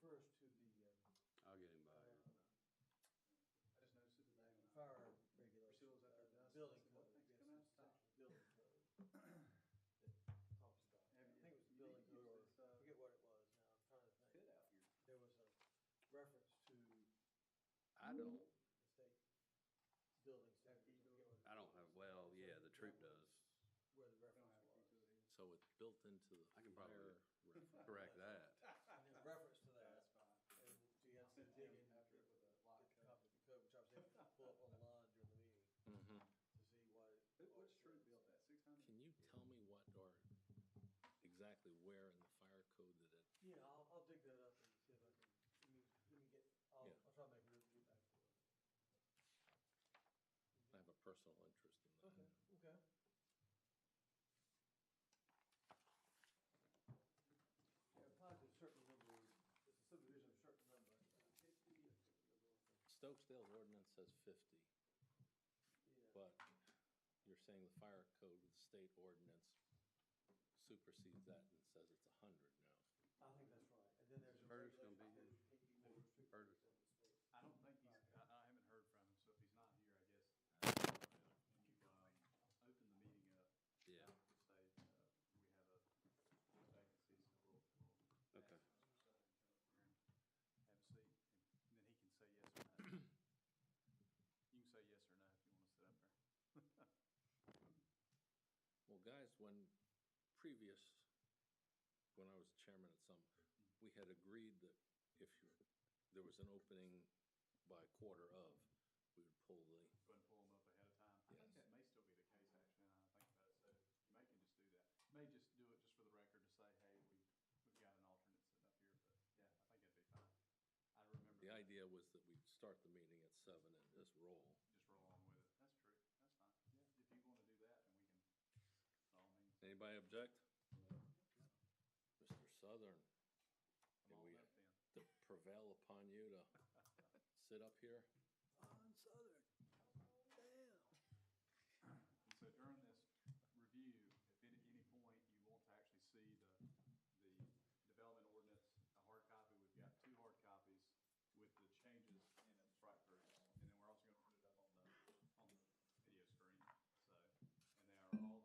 refers to the, I'll get him by here. I just noticed it today when I. fire regulations, Priscilla's at their desk. building I said, "What code, thing's yes, coming out it's the top?" section of building code that talks about, I Have you- think it was the you building need to code, or, use this, I forget what it was now, I'm trying to think. Fit out here. There was a reference to I don't, the state building standards. key to it? forget what it I don't was. have, well, yeah, the troop does. Where the I reference don't have a key to was. it either. So it's built into the I can probably fire reference. correct that. And in reference to That's that, fine. and so you I have to sent dig him in, after it with a lock get the code. copy of the code, which I was able to pull up online during the meeting Mm-hmm. to see what it. Which troop built that, 600? Can you tell me what or exactly where in the fire code that it, Yeah, I'll dig that up and see if I can, let me get, Yeah. I'll try to make a review back to it. I have a personal interest in that. Okay. Yeah, applies to a certain number, it's a subdivision of a certain number. Stokesdale ordinance says 50, Yeah. but you're saying the fire code with the state ordinance supersedes that and says it's 100 now. I think that's right, and then there's a Curtis gonna regulation be that says you can't be more restricted Curtis. than the state. I don't think he's, I haven't heard from him, so if he's not here, I guess. Can you, open the meeting up? Yeah. Say, we have a vacancy, so we'll. Okay. ask Mr. Southern to come up here and have a seat, and then he can say yes or no. You can say yes or no if you wanna sit up there. Well, guys, when I was chairman at some, we had agreed that if there was an opening by quarter of, we would pull the, Go ahead and pull them up ahead of time. I think Yes. that may still be the case, actually, now that I think about it, so you may can just do that. You may just do it just for the record to say, hey, we've got an alternate sitting up here, but yeah, I think it'd be fine. I remember. the that. idea was that we'd start the meeting at 7 and just roll. Just roll on with it. That's true. That's fine. Yeah, if you wanna do that, then we can, by all means. Anybody object? Mr. Southern, I'm can all we up then. to prevail upon you to sit up here? On Southern, come on down. And so during this review, if at any point you want to actually see the development ordinance, a hard copy, we've got 2 hard copies with the changes in it, strike throughs. And then we're also gonna put it up on the video screen, so, and they are all the same page. They're not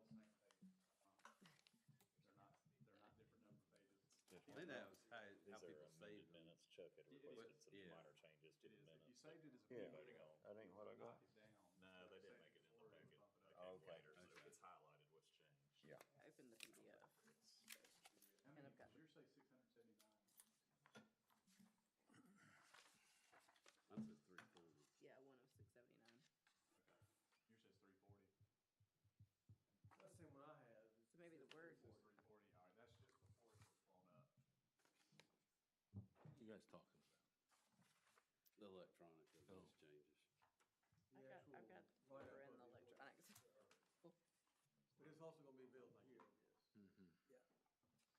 different number pages. I think that was how These are people saved amended them. minutes. Chuck had It is. requested some Yeah. minor changes to It the is, if you minutes. saved it as a Yeah. PDF, Voting on. That ain't what I knock got. it down. No, they didn't Save make it in the or packet. bump it They up. came Okay. later, so it's highlighted what's changed. Yeah. Open the PDF. How many, And I've got- does yours say 679? Mine says 340. Yeah, 10679. Okay. Yours says 340. That's the same one I had. So maybe the word- It says 340, all right, that's just before it was blown up. You guys talking about? The electronic of those Oh. changes. I've got the folder in the electronics. But it's also gonna be available here, yes. Mm-hmm. Yeah.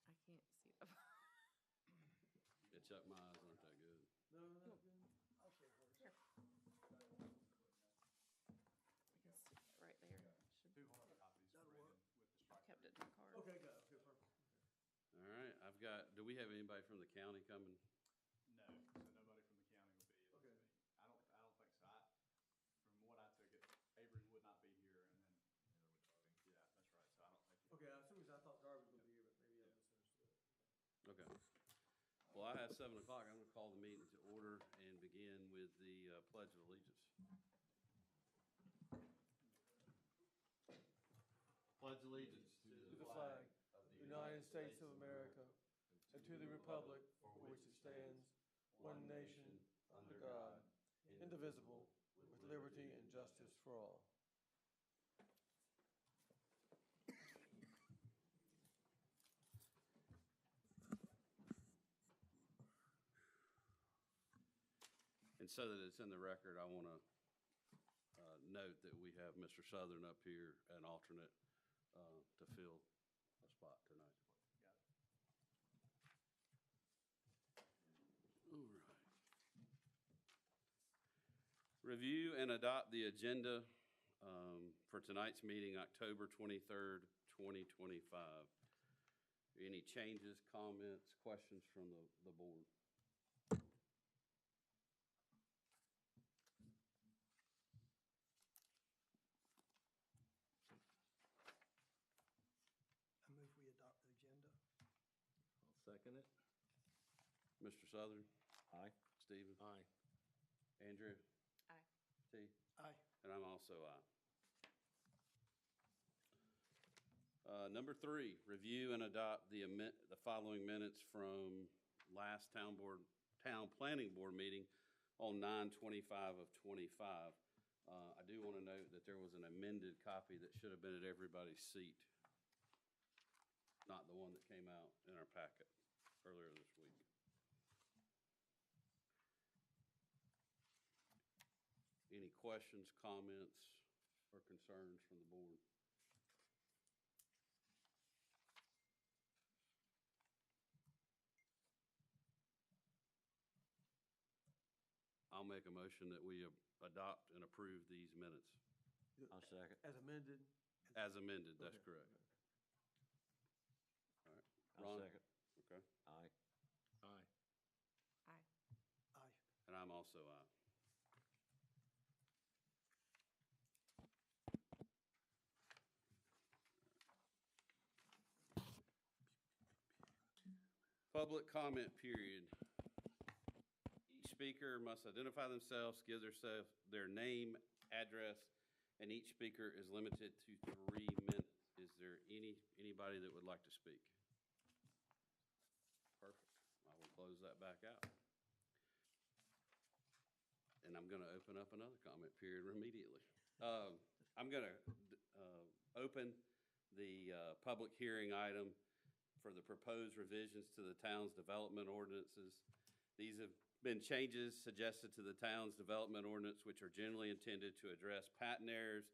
I can't see it. Yeah, Chuck, my eyes aren't that good. No, no, good. I'll share hers. Here. I can see it right there. Should 2 hard copies That'll printed work. with the strike. kept it in my car. Okay, good, okay, perfect. All right, I've got, do we have anybody from the county coming? No, so nobody from the county will be at this Okay. meeting. I don't think so. From what I took it, Avery would not be here, and then, yeah, that's right, so I don't think. Okay, as soon as I thought Darby was gonna be here, but maybe I misunderstood. Okay. Well, I have 7 o'clock. I'm gonna call the meeting to order and begin with the Pledge of Allegiance. Pledge allegiance To the flag of the United States of America, and to the republic for which it stands, one nation, under God, indivisible, with liberty and justice for all. And so that it's in the record, I want to note that we have Mr. Southern up here, an alternate, to fill a spot tonight. Got it. All right. Review and adopt the agenda for tonight's meeting, October 23rd, 2025. Any changes, comments, questions from the board? Second it? Mr. Southern? Aye. Stephen? Aye. Andrew? Aye. T? Aye. And I'm also aye. Number 3, review and adopt the following minutes from last town planning board meeting on 9/25 of '25. I do want to note that there was an amended copy that should have been at everybody's seat, not the one that came out in our packet earlier this week. Any questions, comments, or concerns from the board? I'll make a motion that we adopt and approve these minutes. I'll second. As amended? As amended, that's Okay. correct. All right. I'll Ron? second. Okay. Aye. Aye. Aye. Aye. And I'm also aye. Public comment period. Each speaker must identify themselves, give their name, address, and each speaker is limited to 3 minutes. Is there anybody that would like to speak? Perfect. I will close that back out. And I'm going to open up another comment period immediately. I'm going to open the public hearing item for the proposed revisions to the town's development ordinances. These have been changes suggested to the town's development ordinance, which are generally intended to address patent errors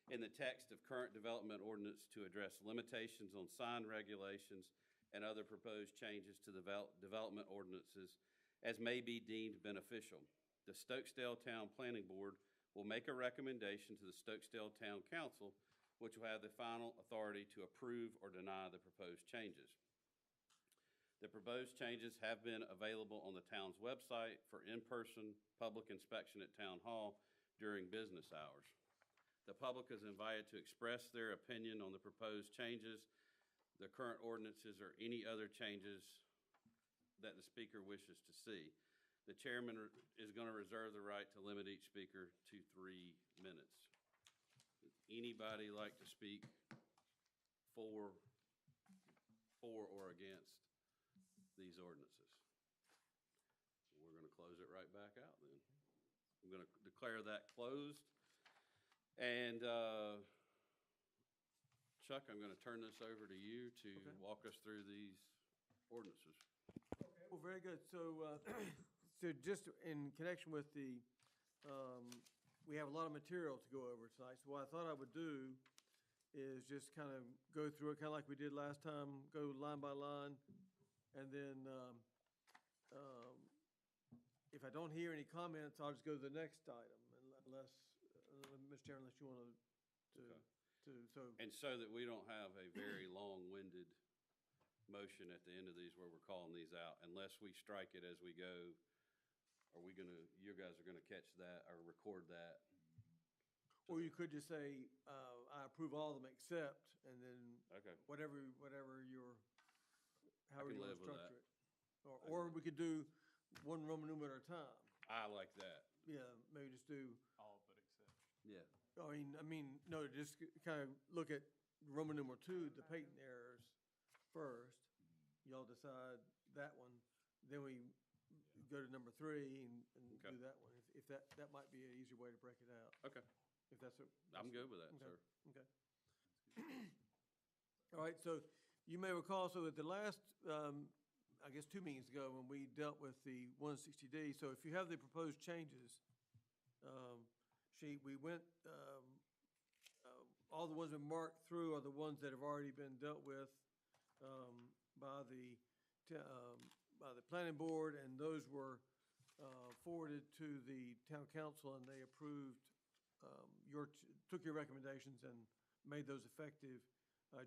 in the text of current development ordinance, to address limitations on sign regulations and other proposed changes to the development ordinances as may be deemed beneficial. The Stokesdale Town Planning Board will make a recommendation to the Stokesdale Town Council, which will have the final authority to approve or deny the proposed changes. The proposed changes have been available on the town's website for in-person public inspection at Town Hall during business hours. The public is invited to express their opinion on the proposed changes, the current ordinances, or any other changes that the speaker wishes to see. The chairman is going to reserve the right to limit each speaker to 3 minutes. Would anybody like to speak for or against these ordinances? We're going to close it right back out then. I'm going to declare that closed. And Chuck, I'm going to turn this over to you to walk us through these ordinances. Well, very good. So, so just in connection with the, we have a lot of material to go over tonight. So what I thought I would do is just kind of go through it, kind of like we did last time, go line by line, and then if I don't hear any comments, I'll just go to the next item, unless, Mr. Chairman, unless you want And so that we don't have a very long-winded motion at the end of these where we're calling these out, unless we strike it as we go, are we gonna, you guys are gonna catch that or record that? or you could just say, I approve all of them except, and then Okay. whatever your, however you want live to with structure it. Or we could do one Roman numeral at a time. I like that. Yeah, maybe just do, All but except. Yeah. I mean, no, just kind of look at Roman numeral 2, the patent errors first. Y'all decide that one, then we go to number 3 and Okay. do that one. If that might be an easier way to break it out. Okay. If that's what. I'm good with that, Okay. sir. Okay. All right, so you may recall, so at the last, I guess 2 meetings ago, when we dealt with the 160D, so if you have the proposed changes sheet, we went, all the ones that marked through are the ones that have already been dealt with by the planning board, and those were forwarded to the town council, and they approved took your recommendations and made those effective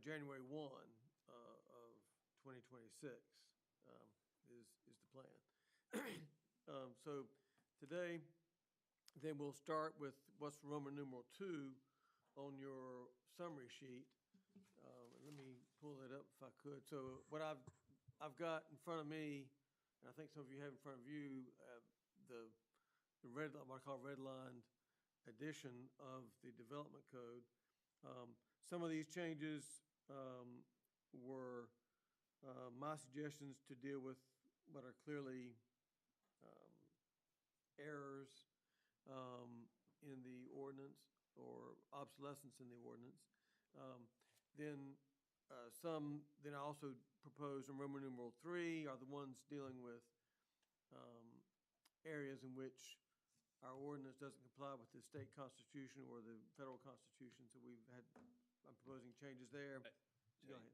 January 1 of 2026 is the plan. So today, then we'll start with what's Roman numeral 2 on your summary sheet. Let me pull that up if I could. So what I've I've got in front of me, and I think some of you have in front of you, the red, what I call redlined edition of the development code. Some of these changes were my suggestions to deal with what are clearly errors in the ordinance or obsolescence in the ordinance. Then I also proposed in Roman numeral 3 are the ones dealing with areas in which our ordinance doesn't comply with the state constitution or the federal constitution. So I'm proposing changes there. Go ahead.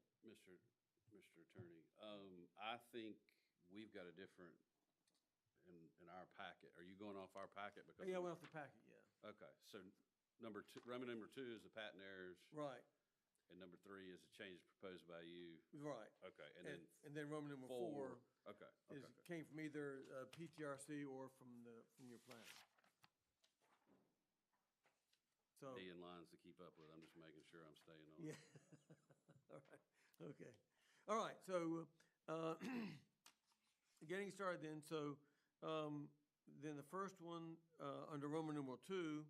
Mr. Attorney, I think we've got a different in our packet. Are you going off our packet? Because Yeah, I went off the packet, yeah. Okay, so Roman number 2 is the patent errors. Right. And number 3 is the changes proposed by you. Right. Okay, and then Roman numeral 4 okay. came from either PTRC or from your plan. So D lines to keep up with. I'm just making sure I'm staying on. Yeah. All right. Okay. All right. So getting started then. So then the first one under Roman numeral 2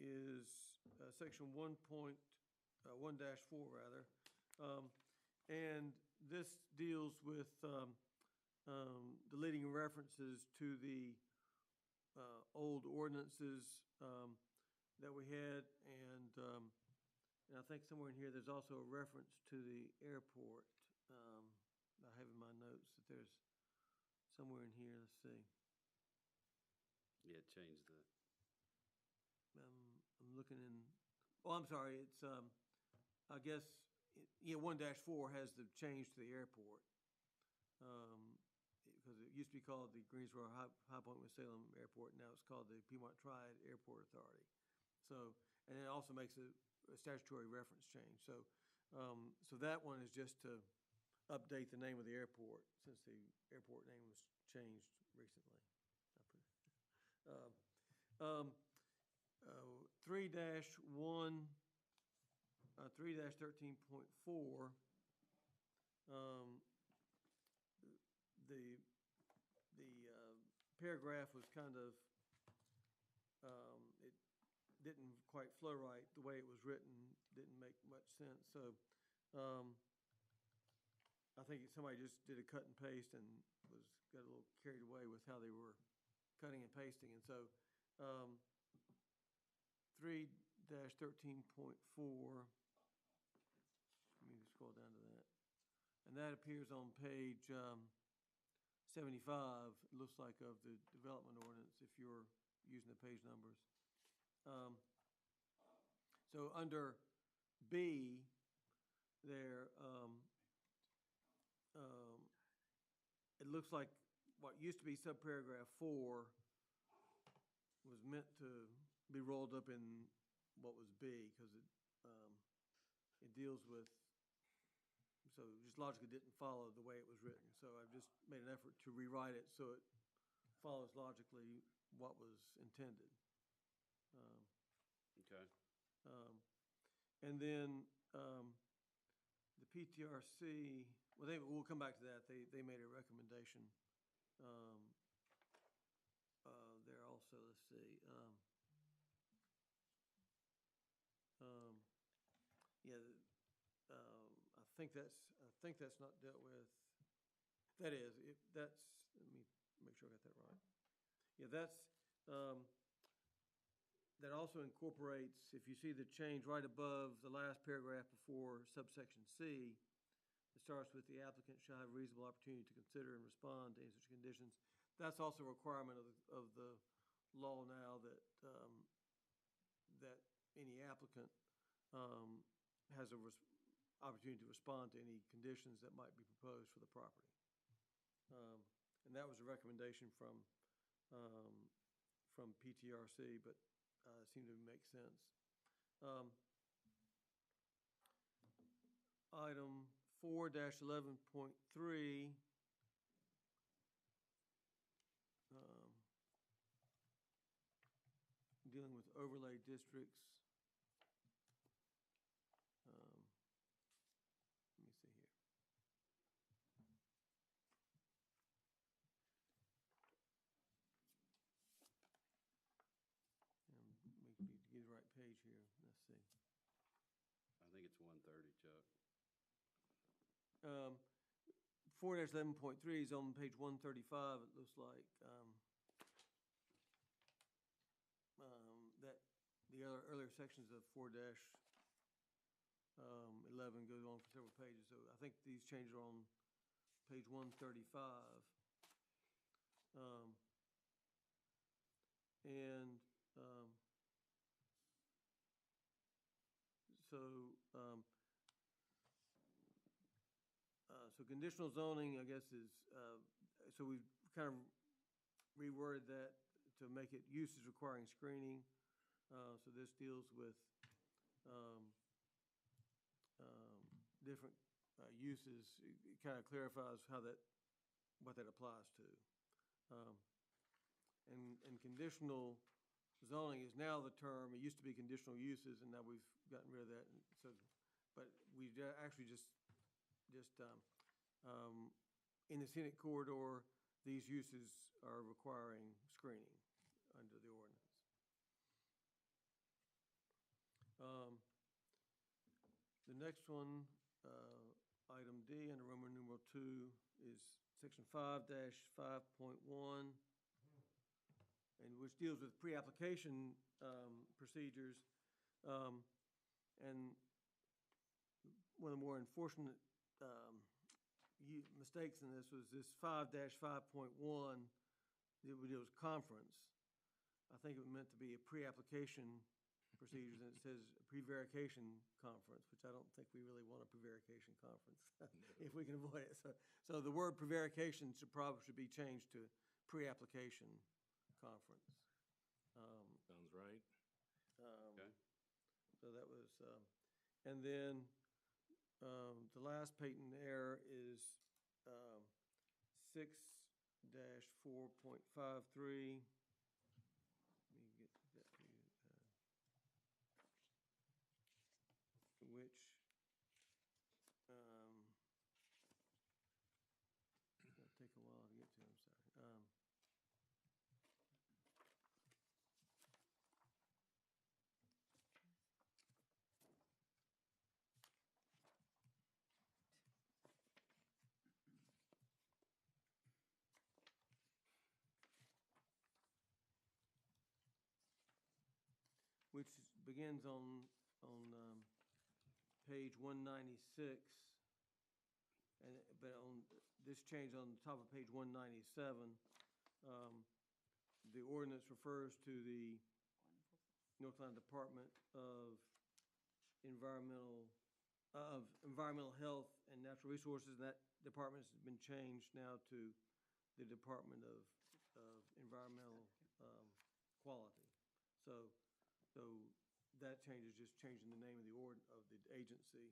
is section 1.1-4 rather, and this deals with deleting references to the old ordinances that we had, and I think somewhere in here there's also a reference to the airport. I have in my notes that there's somewhere in here. Let's see. Yeah, change the. I'm looking in. Oh, I'm sorry. It's I guess 1-4 has the change to the airport because it used to be called the Greensboro High Point Winston-Salem Airport. Now it's called the Piedmont Triad Airport Authority. So, and it also makes a statutory reference change. So, so that one is just to update the name of the airport since the airport name was changed recently. 3-1, 3-13.4. The paragraph was kind of it didn't quite flow right. The way it was written didn't make much sense. So I think somebody just did a cut and paste and got a little carried away with how they were cutting and pasting. And so 3-13.4, let me scroll down to that. And that appears on page 75, it looks like, of the development ordinance if you're using the page numbers. So under B there, it looks like what used to be subparagraph 4 was meant to be rolled up in what was B because it deals with, so it just logically didn't follow the way it was written. So I've just made an effort to rewrite it so it follows logically what was intended. Okay. And then the PTRC, well, we'll come back to that. They made a recommendation there also. Let's see. Yeah, I think that's not dealt with. That is, that's. Let me make sure I got that right. Yeah, that's. That also incorporates, if you see the change right above the last paragraph before subsection C, it starts with the applicant shall have a reasonable opportunity to consider and respond to any such conditions. That's also a requirement of the law now that that any applicant has an opportunity to respond to any conditions that might be proposed for the property. And that was a recommendation from PTRC, but seemed to make sense. Item 4-11.3. Dealing with overlay districts. Let me see here. page here? Let's see. I think it's 130, Chuck. 4-11.3 is on page 135, it looks like. That the other earlier sections of 4-11 goes on for several pages. So I think these changes are on page 135. So conditional zoning, I guess, is, so we've kind of reworded that to make it uses requiring screening. So this deals with different uses. It kind of clarifies how that, what that applies to. And conditional zoning is now the term. It used to be conditional uses, and now we've gotten rid of that. And so, but we actually just in the scenic corridor, these uses are requiring screening under the ordinance. The next one, item D under Roman numeral 2, is section 5-5.1, and which deals with pre-application procedures. And one of the more unfortunate mistakes in this was this 5-5.1, it was conference. I think it was meant to be a pre-application procedures, and it says prevarication conference, which I don't think we really want a prevarication conference if we can avoid it. So the word prevarication should be changed to pre-application conference. Sounds right. Okay. So that was, and then the last patent error is 6-4.53. Let me get that to you. Which it'll take a while to get to. I'm sorry. Which begins on page 196, but on this change on the top of page 197, the ordinance refers to the North Carolina Department of Environmental Health and Natural Resources, and that department has been changed now to the Department of Environmental Quality. So that change is just changing the name of the agency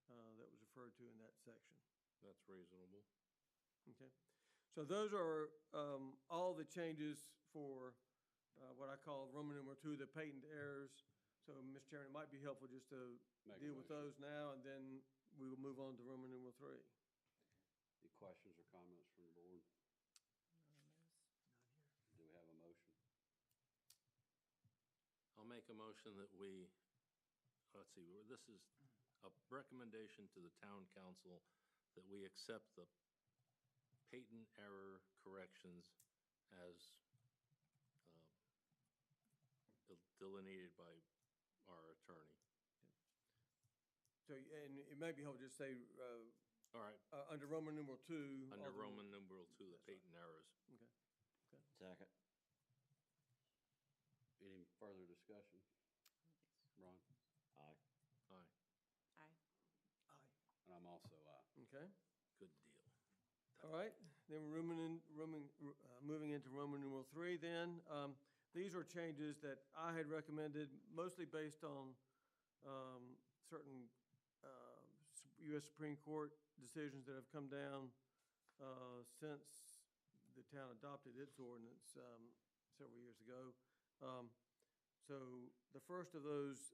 that was referred to in that section. That's reasonable. Okay. So those are all the changes for what I call Roman numeral 2, the patent errors. So, Mr. Chairman, it might be helpful just to deal with those now, and then we will move on to Roman numeral 3. Any questions or comments from the board? Do we have a motion? I'll make a motion that we, let's see, this is a recommendation to the town council that we accept the patent error corrections as delineated by our attorney. So, and it may be helpful to just say, All right, under Roman numeral 2. under Roman numeral 2, the patent errors. Okay. Okay. Second. Any further discussion? Ron? Aye. Aye, Aye. Aye. And I'm also aye. Okay. good deal. All right. Then we're moving into Roman numeral 3 then. These are changes that I had recommended, mostly based on certain U.S. Supreme Court decisions that have come down since the town adopted its ordinance several years ago. So the first of those,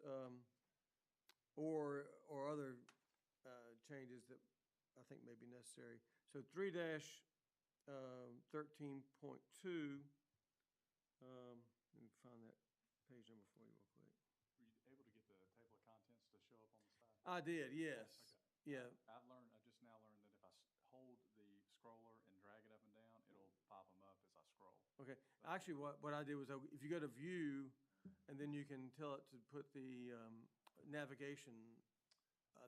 or other changes that I think may be necessary. So 3-13.2. Let me find that page number for you real quick. I did, yes. Okay. Yeah, I just now learned that if I hold the scroller and drag it up and down, it'll pop them up as I scroll. okay. Actually, what I did was, if you go to view, and then you can tell it to put the navigation,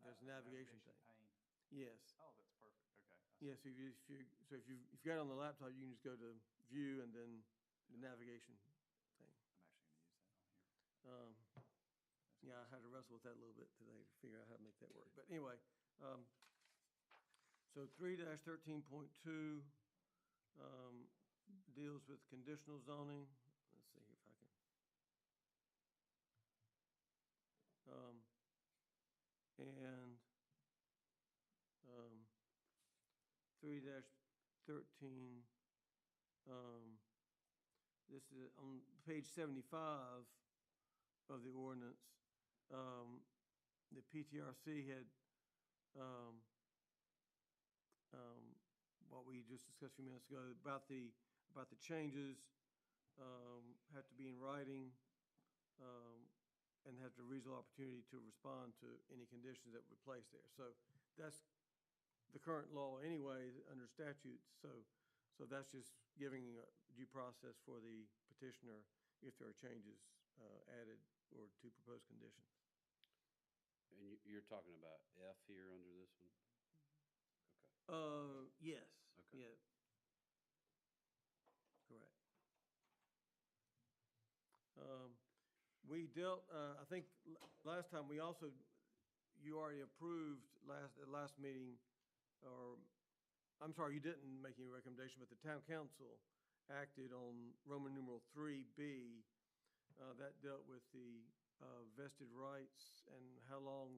there's a navigation thing. pane. Yes. Oh, that's perfect. Okay. I see. Yes, if you got it on the laptop, you can just go to view and then the navigation thing. I'm actually going to use that on here. Yeah, I had to wrestle with that a little bit today to figure out how to make that work. But anyway, so 3-13.2 deals with conditional zoning. Let's see if I can. 3-13, this is on page 75 of the ordinance. The PTRC had what we just discussed a few minutes ago about the changes have to be in writing and have a reasonable opportunity to respond to any conditions that were placed there. So that's the current law anyway under statutes. So that's just giving due process for the petitioner if there are changes added or to proposed conditions. And you're talking about F here under this one? Yes. Okay. Yeah. Correct. We dealt, I think last time we also, you already approved at last meeting, or I'm sorry, you didn't make any recommendation, but the town council acted on Roman numeral 3B. That dealt with the vested rights and how long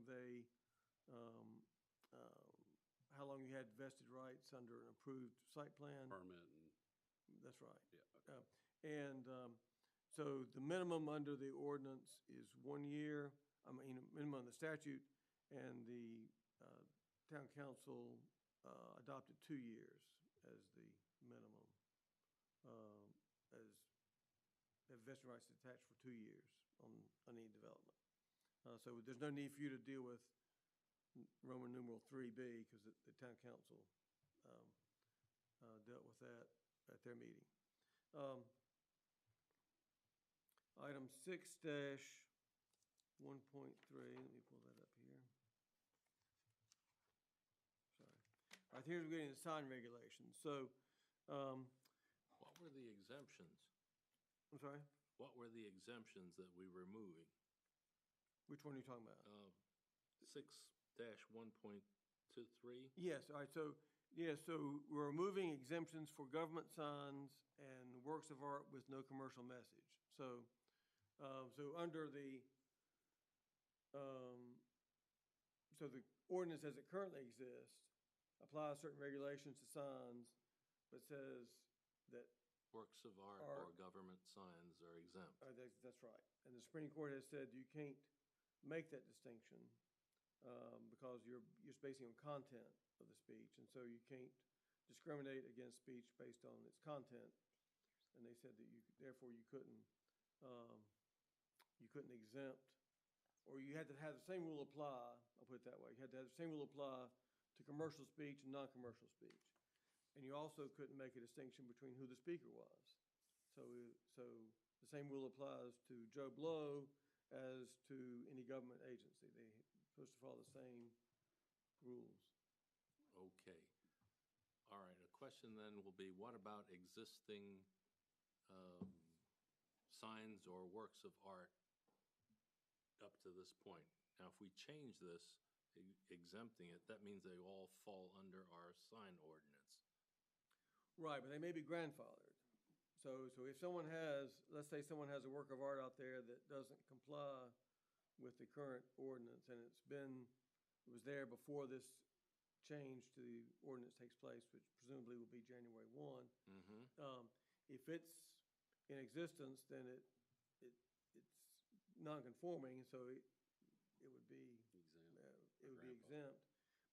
you had vested rights under an approved site plan. Permit and. That's right. Yeah, okay. So the minimum under the ordinance is 1 year, minimum of the statute, and the town council adopted 2 years as the minimum, as vested rights attached for 2 years on any development. So there's no need for you to deal with Roman numeral 3B because the town council dealt with that at their meeting. Item 6-1.3, let me pull that up here. Sorry. All right, here's we're getting the sign regulations. So, What were the exemptions? I'm sorry? What were the exemptions that we were moving? Which one are you talking about? 6-1.23? Yes, all right, so we're removing exemptions for government signs and works of art with no commercial message. So under the ordinance as it currently exists applies certain regulations to signs, but says that Works of art or government signs are exempt. that's right. And the Supreme Court has said you can't make that distinction because you're basing on content of the speech, and so you can't discriminate against speech based on its content. And they said that therefore you couldn't exempt, or you had to have the same rule apply. I'll put it that way. You had to have the same rule apply to commercial speech and non-commercial speech, and you also couldn't make a distinction between who the speaker was. So the same rule applies to Joe Blow as to any government agency. They're supposed to follow the same rules. Okay. All right, a question then will be, what about existing signs or works of art up to this point? Now, if we change this, exempting it, that means they all fall under our sign ordinance. Right, but they may be grandfathered. So if someone has, let's say someone has a work of art out there that doesn't comply with the current ordinance, and it was there before this change to the ordinance takes place, which presumably will be January 1. Mm-hmm. If it's in existence, then it's non-conforming, so it would be exempt,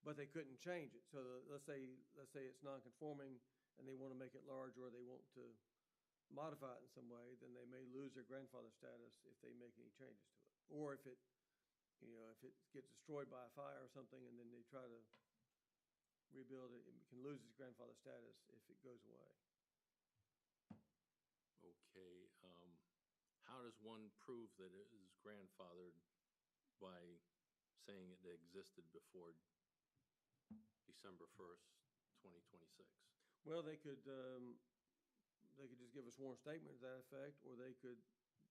but they couldn't change it. So let's say it's non-conforming and they want to make it larger, or they want to modify it in some way, then they may lose their grandfather status if they make any changes to it. Or if it if it gets destroyed by a fire or something and then they try to rebuild it, it can lose its grandfather status if it goes away. Okay, how does one prove that it is grandfathered by saying it existed before December 1st, 2026? Well, they could just give a sworn statement to that effect, or they could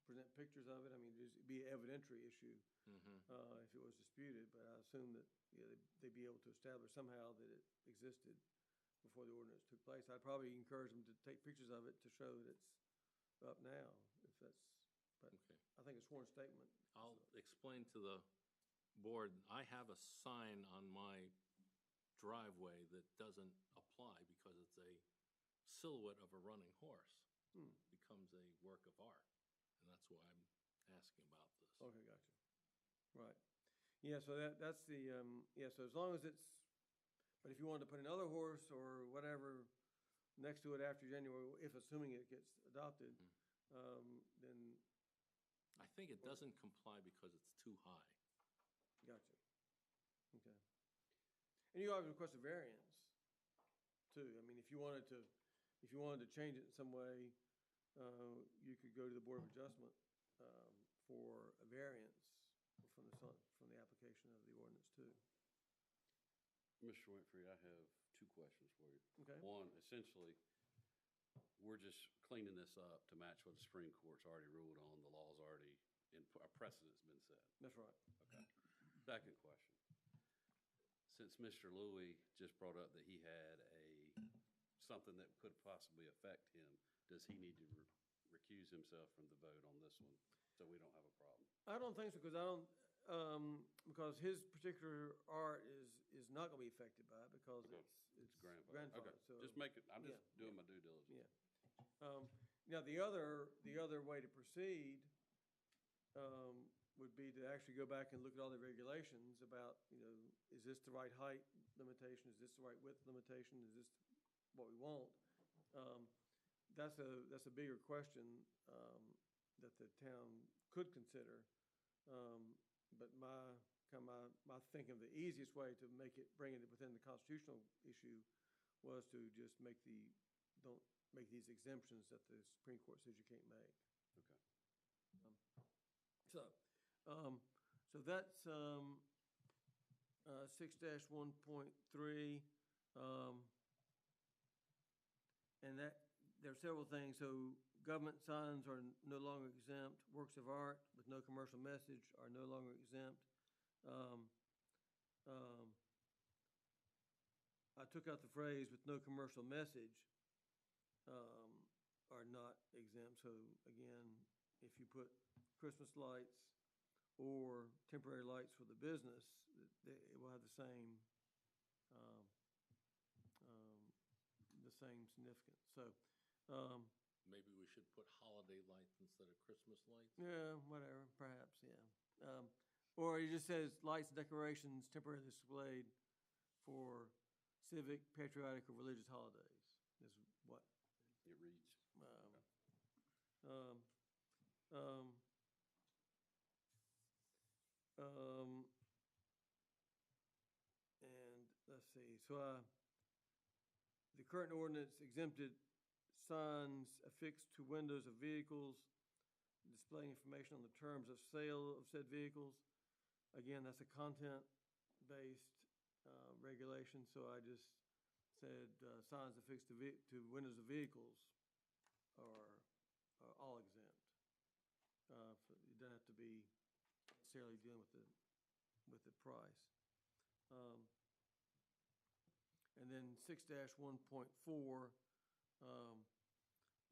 present pictures of it. I mean, it'd be an evidentiary issue if it was disputed, but I assume that they'd be able to establish somehow that it existed before the ordinance took place. I'd probably encourage them to take pictures of it to show that it's up now, if that's, but Okay. I think a sworn statement. I'll explain to the board, I have a sign on my driveway that doesn't apply because it's a silhouette of a running horse. Becomes a work of art, and that's why I'm asking about this. Okay, gotcha. Right. Yeah, so that's the, so as long as it's, but if you wanted to put another horse or whatever next to it after January, if assuming it gets adopted, then. I think it doesn't comply because it's too high. Gotcha. Okay. And you always request a variance too. I mean, if you wanted to change it in some way, you could go to the Board of Adjustment for a variance from the application of the ordinance too. Mr. Winfrey, I have two questions for you. Okay. One, essentially, we're just cleaning this up to match what the Supreme Court's already ruled on. The law's already a precedent's been set. That's right. Okay. Second question. Since Mr. Louie just brought up that he had something that could possibly affect him, does he need to recuse himself from the vote on this one so we don't have a problem? I don't think so, because because his particular art is not going to be affected by it because it's grandfather. Okay, So, just I'm just doing my due diligence. Yeah. Now the other way to proceed would be to actually go back and look at all the regulations about, is this the right height limitation? Is this the right width limitation? Is this what we want? That's a bigger question that the town could consider. But my thinking of the easiest way to bring it within the constitutional issue was to just don't make these exemptions that the Supreme Court says you can't make. Okay. So that's 6-1.3, and that there are several things. So government signs are no longer exempt. Works of art with no commercial message are no longer exempt. I took out the phrase "with no commercial message" are not exempt. So again, if you put Christmas lights or temporary lights for the business, it will have the same significance. So Maybe we should put holiday lights instead of Christmas lights? yeah, whatever, perhaps, yeah. Or it just says lights and decorations temporarily displayed for civic, patriotic, or religious holidays is what It reads. And let's see, so the current ordinance exempted signs affixed to windows of vehicles displaying information on the terms of sale of said vehicles. Again, that's a content-based regulation, so I just said signs affixed to windows of vehicles are all exempt. You don't have to be necessarily dealing with the price. And then 6-1.4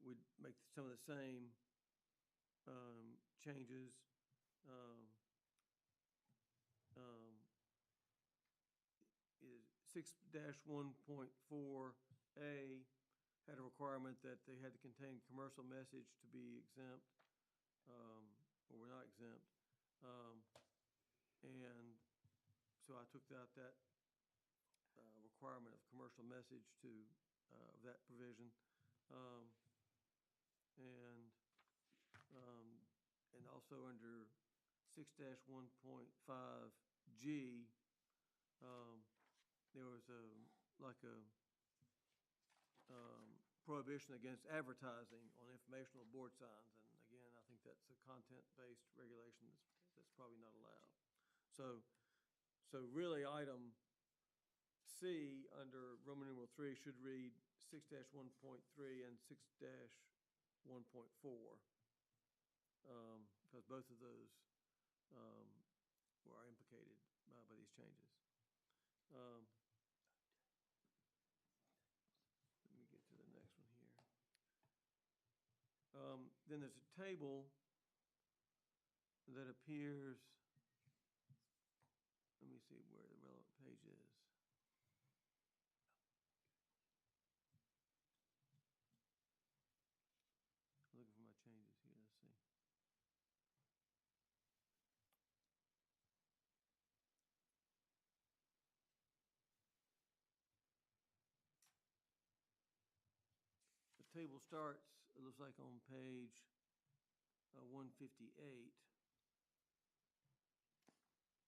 would make some of the same changes. 6-1.4A had a requirement that they had to contain commercial message to be exempt, or were not exempt. And so I took out that requirement of commercial message of that provision. And also under 6-1.5G, there was prohibition against advertising on informational board signs. And again, I think that's a content-based regulation that's probably not allowed. So really, item C under Roman numeral 3 should read 6-1.3 and 6-1.4, because both of those are implicated by these changes. Let me get to the next one here. Then there's a table that appears, let me see where the relevant page is. I'm looking for my changes here, let's see. The table starts, it looks like on page 158.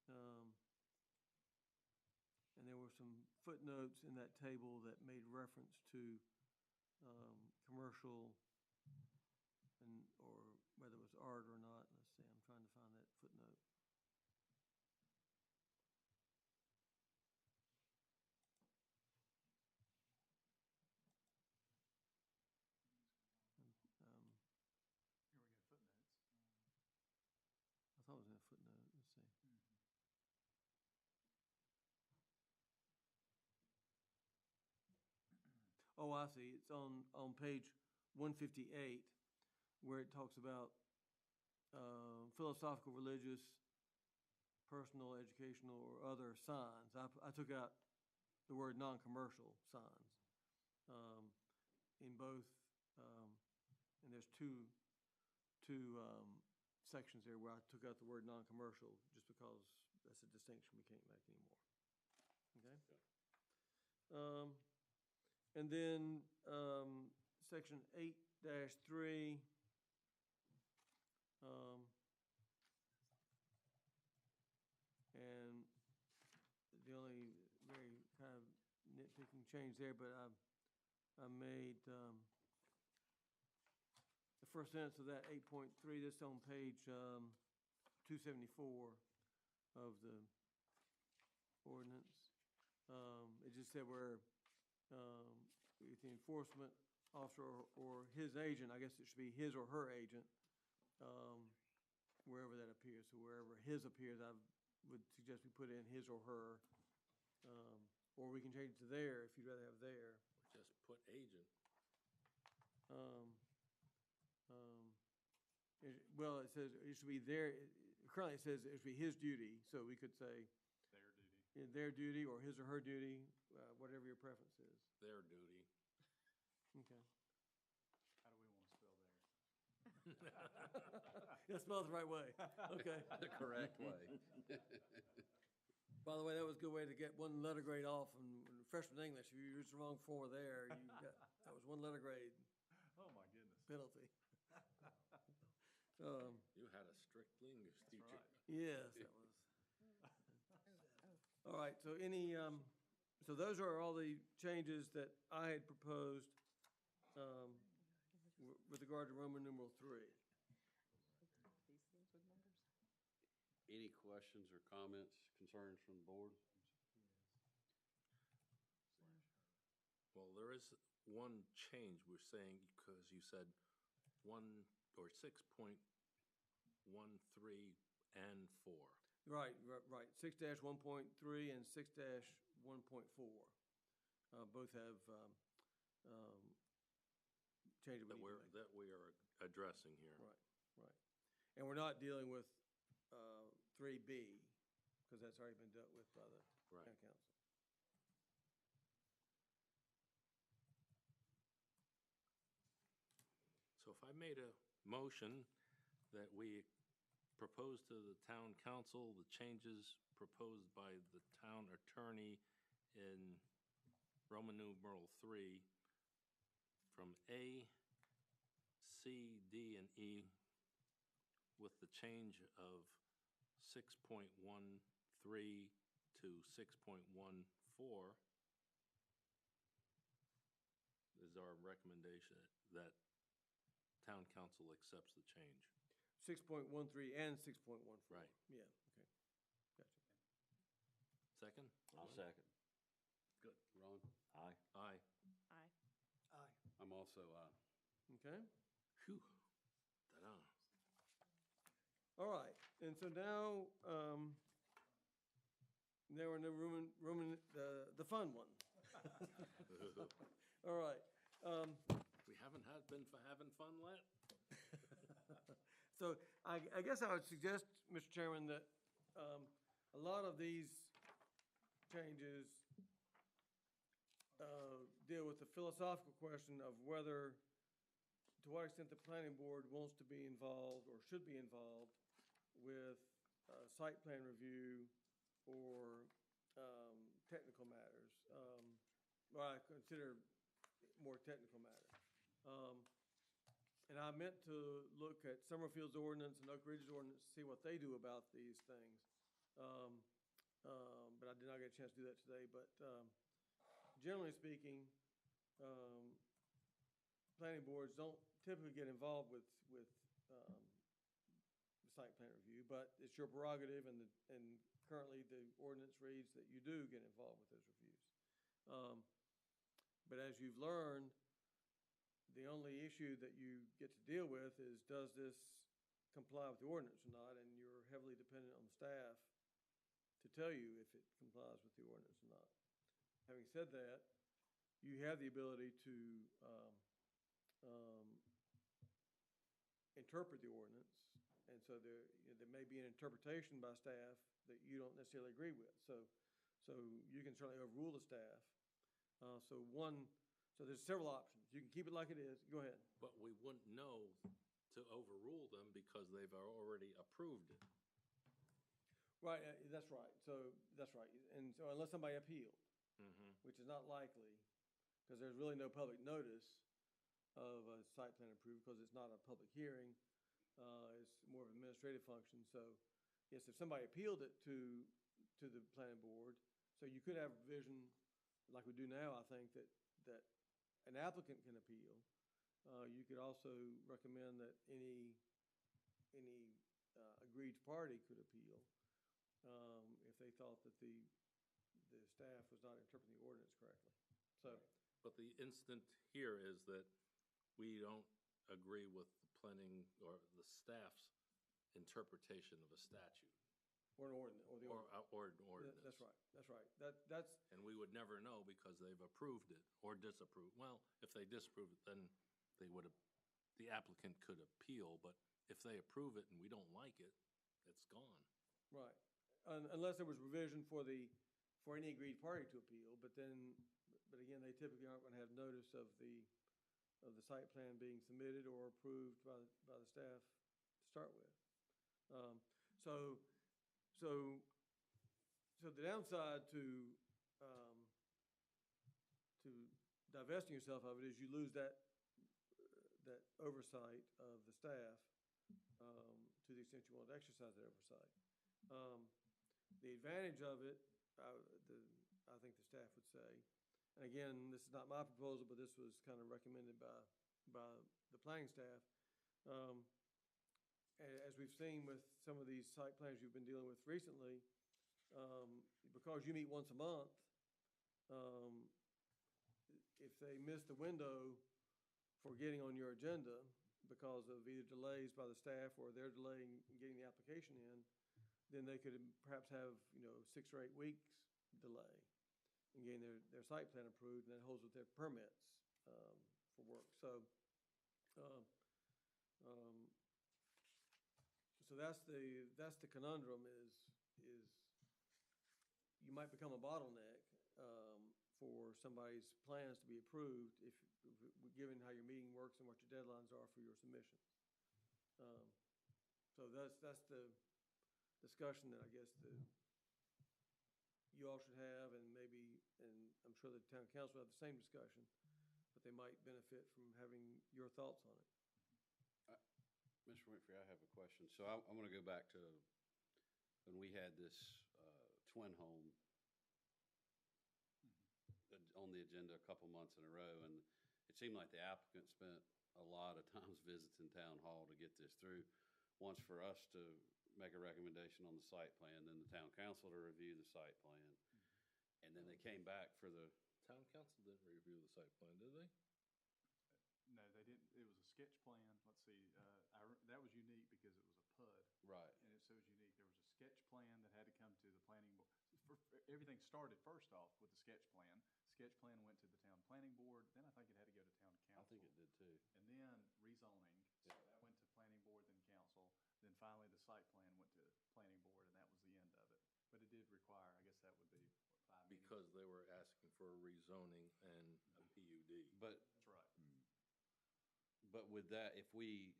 And there were some footnotes in that table that made reference to commercial or whether it was art or not. Let's see, I'm trying to find that footnote. Here we go, footnotes. I thought it was in a footnote. Let's see. Oh, I see. It's on page 158, where it talks about philosophical, religious, personal, educational, or other signs. I took out the word non-commercial signs in both, and there's two sections there where I took out the word non-commercial just because that's a distinction we can't make anymore. Okay? And then section 8-3, and the only very kind of nitpicking change there, but I made the first sentence of that 8.3, this on page 274 of the ordinance. It just said where with the enforcement officer or his agent, I guess it should be his or her agent, wherever that appears. So wherever his appears, I would suggest we put in his or her, or we can change it to there if you'd rather have there. Or just put agent. Well, it says it should be there. Currently, it says it should be his duty, so we could say Their duty. their duty or his or her duty, whatever your preference is. Their duty. Okay. How do we want to spell there? Yeah, spell it the right way. Okay. The correct way. By the way, that was a good way to get one letter grade off in freshman English. If you used the wrong four there, that was one letter grade Oh, my goodness. penalty. You had a strict English teacher. Right. Yes, that was. All right, so so those are all the changes that I had proposed with regard to Roman numeral 3. These things with numbers. Any questions or comments, concerns from the board? Well, there is one change we're saying, because you said 6.13 and 4. Right. 6-1.3 and 6-1.4 both have changes That we are addressing here. Right. And we're not dealing with 3B, because that's already been dealt with by the Right. town council. So if I made a motion that we propose to the town council the changes proposed by the town attorney in Roman numeral 3 from A, C, D, and E, with the change of 6.13 to 6.14 is our recommendation that town council accepts the change. 6.13 and 6.14. Right. Yeah, okay. Gotcha. Second? I'll second. Good. Ron? Aye. Aye. Aye. I'm also aye. Okay. Phew. Ta-da. All right. And so now, now we're in the fun one. All right. We haven't been having fun yet? So I guess I would suggest, Mr. Chairman, that a lot of these changes deal with the philosophical question of whether, to what extent the planning board wants to be involved or should be involved with site plan review or technical matters, what I consider more technical matters. And I meant to look at Summerfield's ordinance and Oak Ridge's ordinance to see what they do about these things. But I did not get a chance to do that today. But generally speaking, planning boards don't typically get involved with the site plan review, but it's your prerogative, and currently the ordinance reads that you do get involved with those reviews. But as you've learned, the only issue that you get to deal with is, does this comply with the ordinance or not? And you're heavily dependent on staff to tell you if it complies with the ordinance or not. Having said that, you have the ability to interpret the ordinance, and so there may be an interpretation by staff that you don't necessarily agree with. So you can certainly overrule the staff. So there's several options. You can keep it like it is. Go ahead. But we wouldn't know to overrule them because they've already approved it. Right, that's right. So that's right. And so unless somebody appealed, which is not likely, because there's really no public notice of a site plan approval because it's not a public hearing. It's more of an administrative function. So yes, if somebody appealed it to the planning board, so you could have a provision like we do now, I think, that an applicant can appeal. You could also recommend that any aggrieved party could appeal if they thought that the staff was not interpreting the ordinance correctly. So, but the instant here is that we don't agree with the planning or the staff's interpretation of a statute. Or an ordinance, or the ordinance. Or an ordinance. That's right, that's right. That's. And we would never know because they've approved it or disapproved. Well, if they disapprove it, then they would have, the applicant could appeal, but if they approve it and we don't like it, it's gone. Right, unless there was revision for any agreed party to appeal, but again, they typically aren't going to have notice of the site plan being submitted or approved by the staff to start with. So the downside to divesting yourself of it is you lose that oversight of the staff to the extent you want to exercise that oversight. The advantage of it, I think the staff would say, and again, this is not my proposal, but this was kind of recommended by the planning staff. As we've seen with some of these site plans you've been dealing with recently, because you meet once a month, if they miss the window for getting on your agenda because of either delays by the staff or their delay in getting the application in, then they could perhaps have 6 or 8 weeks delay in getting their site plan approved, and that holds with their permits for work. So that's the conundrum is you might become a bottleneck for somebody's plans to be approved if given how your meeting works and what your deadlines are for your submissions. So that's the discussion that I guess you all should have, and I'm sure the town council will have the same discussion, but they might benefit from having your thoughts on it. Mr. Winfrey, I have a question. So I'm going to go back to when we had this twin home on the agenda a couple months in a row, and it seemed like the applicant spent a lot of times visiting town hall to get this through. Once for us to make a recommendation on the site plan, then the town council to review the site plan. And then they came back for the, Town council didn't review the site plan, did they? No, they didn't. It was a sketch plan. Let's see, that was unique because it was a PUD. right, And it so was unique. There was a sketch plan that had to come to the planning board. Everything started first off with the sketch plan. Sketch plan went to the town planning board, then I think it had to go to town council. I think it did too. And then rezoning, so that went to planning board, then council. Then finally, the site plan went to planning board, and that was the end of it. But it did require, I guess that would be, what, 5 meetings? Because they were asking for a rezoning and a PUD. But, That's right. but with that, if we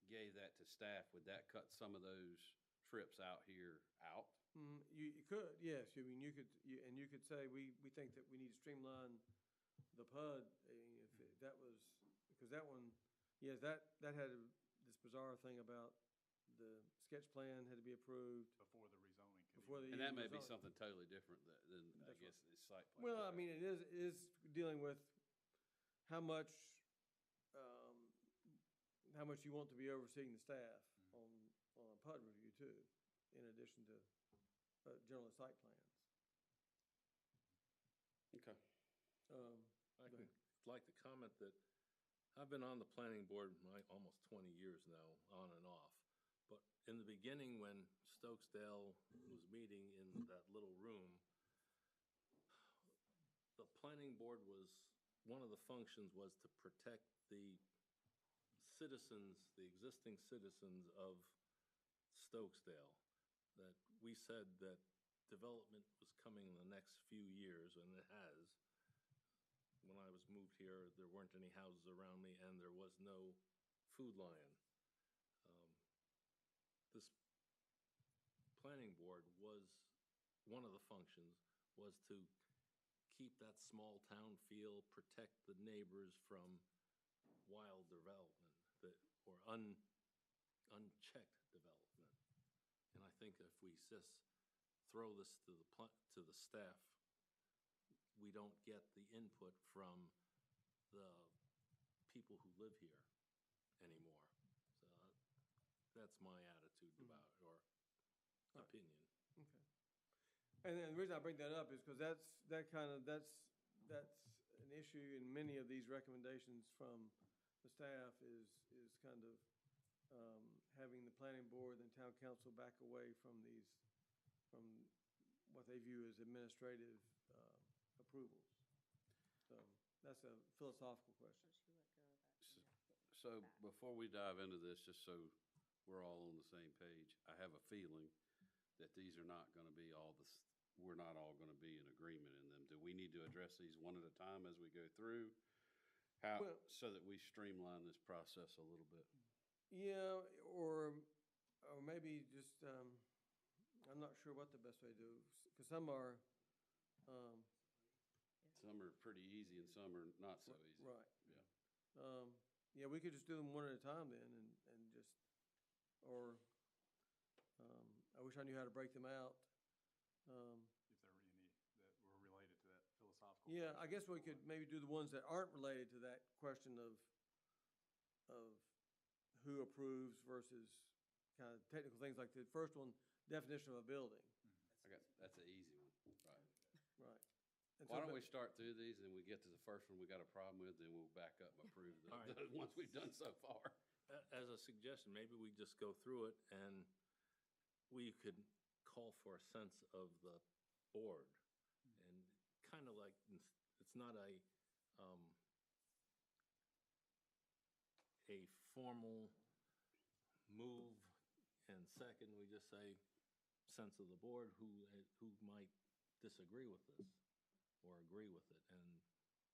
gave that to staff, would that cut some of those trips out here out? You could, yes, I mean, you could say, we think that we need to streamline the PUD, if that was, because that one, yes, that had this bizarre thing about the sketch plan had to be approved Before the rezoning. before the. And that may be rezoning. something totally different than I That's guess, right. the site plan. Well, I mean, it is dealing with how much you want to be overseeing the staff on a PUD review too, in addition to general site plans. Okay. I'd like to comment that I've been on the planning board almost 20 years now, on and off. But in the beginning, when Stokesdale was meeting in that little room, the planning board was, one of the functions was to protect the citizens, the existing citizens of Stokesdale. That we said that development was coming in the next few years, and it has. When I was moved here, there weren't any houses around me, and there was no food lion. This planning board was, one of the functions was to keep that small town feel, protect the neighbors from wild development or unchecked development. And I think if we just throw this to the staff, we don't get the input from the people who live here anymore. So that's my attitude about it, or opinion. Okay. And then the reason I bring that up is because that's an issue in many of these recommendations from the staff is kind of having the planning board and town council back away from what they view as administrative approvals. So that's a philosophical question. So before we dive into this, just so we're all on the same page, I have a feeling that these are not going to be we're not all going to be in agreement in them. Do we need to address these one at a time as we go through? So that we streamline this process a little bit? Yeah, or maybe just, I'm not sure what the best way to do, because some are, Some are pretty easy and some are not so easy. right. Yeah. Yeah, we could just do them one at a time then and just, or, I wish I knew how to break them out. If there were any that were related to that philosophical. Yeah, I question. guess we could maybe do the ones that aren't related to that question of who approves versus kind of technical things like the first one, definition of a building. That's an easy one, right? Right. And Why so, don't we start through these and we get to the first one we got a problem with, then we'll back up and approve All right. the ones we've done so far. As a suggestion, maybe we just go through it and we could call for a sense of the board. And kind of like, it's not a formal move and second, we just say sense of the board, who might disagree with this or agree with it. And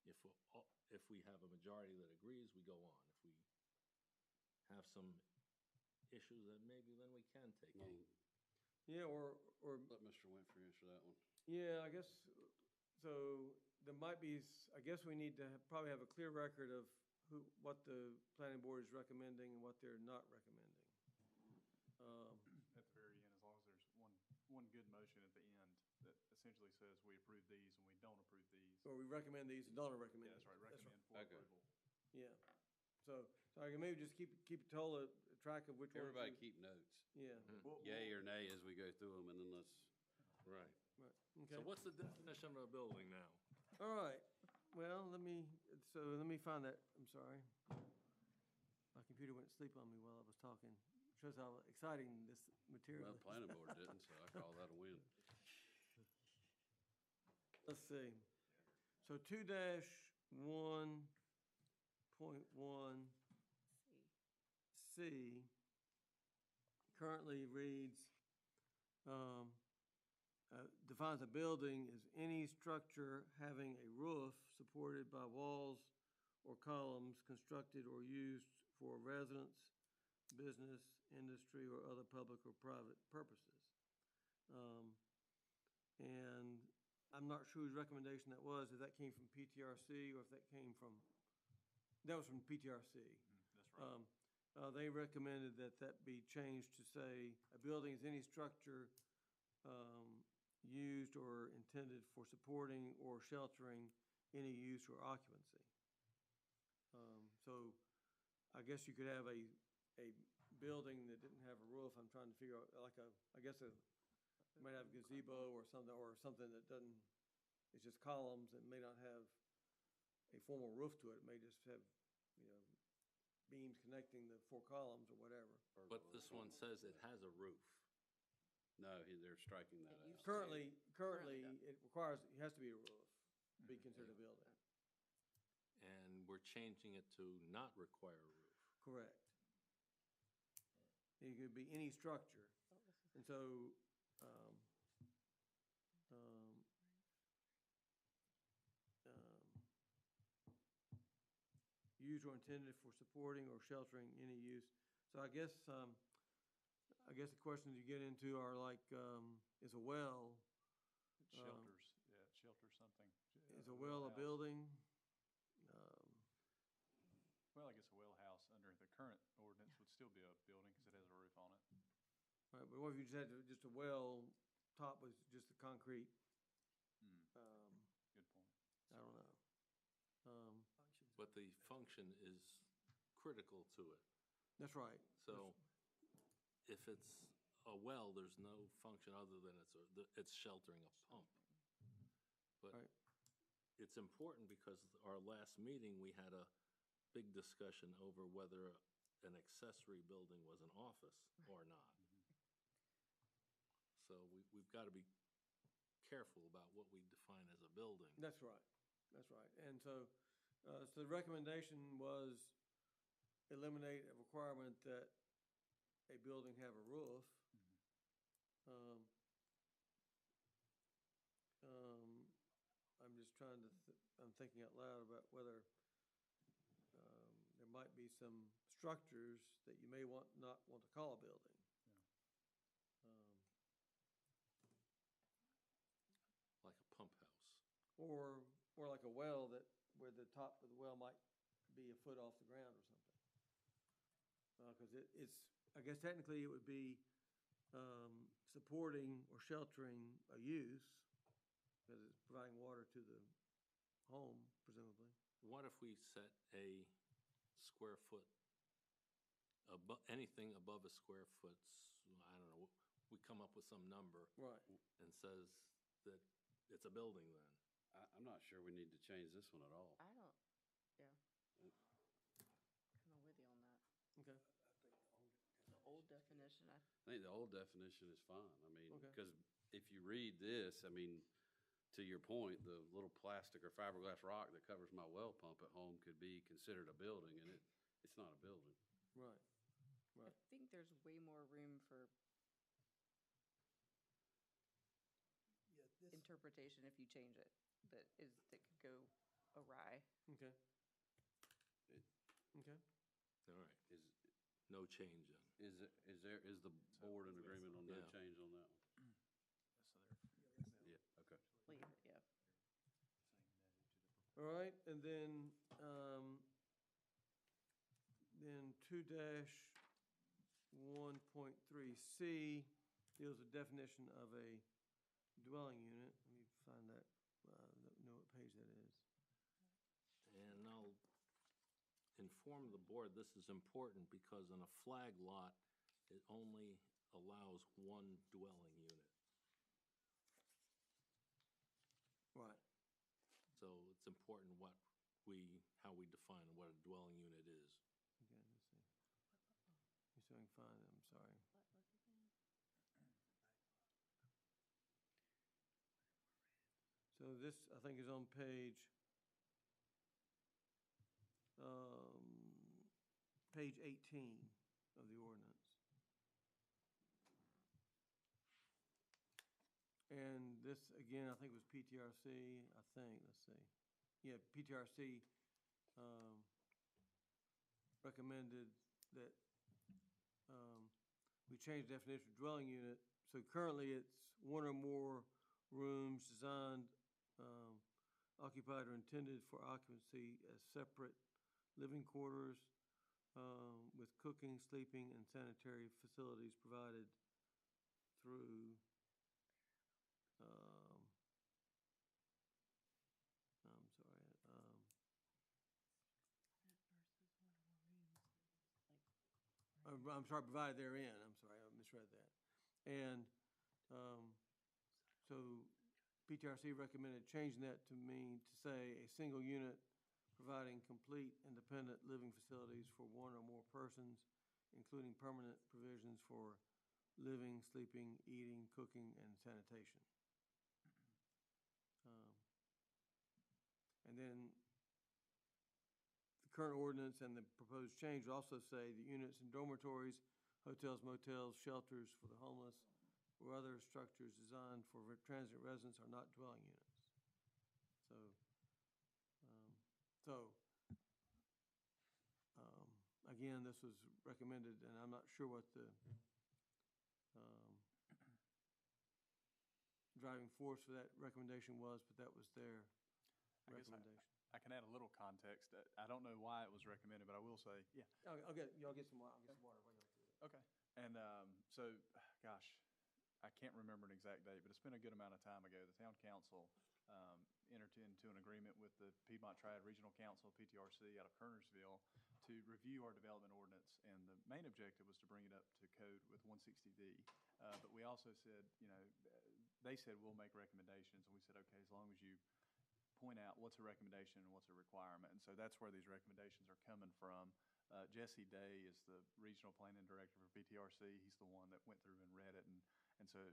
if we have a majority that agrees, we go on. If we have some issues, then maybe then we can take it. yeah, or Let Mr. Winfrey answer that one. yeah, I guess, so there might be, I guess we need to probably have a clear record of what the planning board is recommending and what they're not recommending. At the very end, as long says we approve these and we don't approve these. Or we recommend these and don't recommend Yeah, these. that's right, recommend for Okay. approval. Yeah. So I can maybe just keep total track of which ones. Everybody we- keep notes, Yeah, yay or nay as we go through them, and then let's, Right. right, So okay. what's the definition of a building now? All right, well, let me find that, I'm sorry. My computer went to sleep on me while I was talking. Shows how exciting this material well, is. planning board didn't, so I call that a win. Let's see. So 2-1.1 See. C currently reads, defines a building as any structure having a roof supported by walls or columns constructed or used for residence, business, industry, or other public or private purposes. And I'm not sure whose recommendation that was, if that came from PTRC or if that came from, that was from PTRC. That's right. They recommended that be changed to say, a building is any structure used or intended for supporting or sheltering any use or occupancy. So I guess you could have a building that didn't have a roof. I'm trying to figure out, like might have a gazebo or something that doesn't, it's just columns and may not have a formal roof to it. It may just have, beams connecting the 4 columns or whatever. But this one says it has a roof. No, they're striking that out. Currently, Currently it requires, it has to be a roof to be considered a building. And we're changing it to not require a roof. Correct. It could be any structure. And so, used or intended for supporting or sheltering any use. So I guess the questions you get into are like, is a well, It shelters, yeah, it shelters something. is a well a house. building? Well, I guess a well house under the current ordinance would still be a building because it has a roof on it. Right, but what if you just had just a well, top was just a concrete? Good point. I don't know. But the function is critical to it. That's right. So if it's a well, there's no function other than it's sheltering a pump. But Right. it's important because our last meeting, we had a big discussion over whether an accessory building was an office or not. So we've got to be careful about what we define as a building. That's right. That's right. And so, so the recommendation was eliminate a requirement that a building have a roof. I'm just trying to, I'm thinking out loud about whether there might be some structures that you may not want to call a building. Like a pump house. Or like a well where the top of the well might be a foot off the ground or something. Because it's, I guess technically it would be supporting or sheltering a use, because it's providing water to the home, presumably. What if we set a square foot, anything above a square foot, I don't know, we come up with some number. Right. And says that it's a building then. I'm not sure we need to change this one at all. I don't, yeah. Kind of with you on that. Okay. The old definition, I think the old definition is fine. I mean, Okay. because if you read this, I mean, to your point, the little plastic or fiberglass rock that covers my well pump at home could be considered a building, and it's not a building. Right. I think there's way more room for interpretation if you change it, that could go awry. Okay. Okay. All right, Is no change then. is the board in agreement on no Yeah. change on that one? So there. Yeah, okay. Leave it, yeah. All right, and then 2-1.3C deals with definition of a dwelling unit. Let me find that, know what page that is. And I'll inform the board, this is important because in a flag lot, it only allows one dwelling unit. Right. So it's important how we define what a dwelling unit is. Okay, let's see. Let me see if I can find it, I'm sorry. So this, I think, is on page 18 of the ordinance. And this, again, I think was PTRC, I think, let's see. Yeah, PTRC recommended that we change the definition of dwelling unit. So currently it's one or more rooms designed, occupied or intended for occupancy as separate living quarters with cooking, sleeping, and sanitary facilities provided through I'm sorry, provided therein. I'm sorry, I misread that. And so PTRC recommended changing that to mean, to say, a single unit providing complete independent living facilities for one or more persons, including permanent provisions for living, sleeping, eating, cooking, and sanitation. And then the current ordinance and the proposed change will also say that units in dormitories, hotels, motels, shelters for the homeless, or other structures designed for transient residents are not dwelling units. Again, this was recommended, and I'm not sure what the driving force for that recommendation was, but that was their recommendation. I can add a little context. I don't know why it was recommended, but I will say, yeah. I'll get some water. I'll get some water when I go through it. Okay. And so, gosh, I can't remember an exact date, but it's been a good amount of time ago. The town council entered into an agreement with the Piedmont Triad Regional Council, PTRC, out of Kernersville to review our development ordinance. And the main objective was to bring it up to code with 160D. But we also said, they said we'll make recommendations. And we said, okay, as long as you point out what's a recommendation and what's a requirement. And so that's where these recommendations are coming from. Jesse Day is the regional planning director for PTRC. He's the one that went through and read it. And so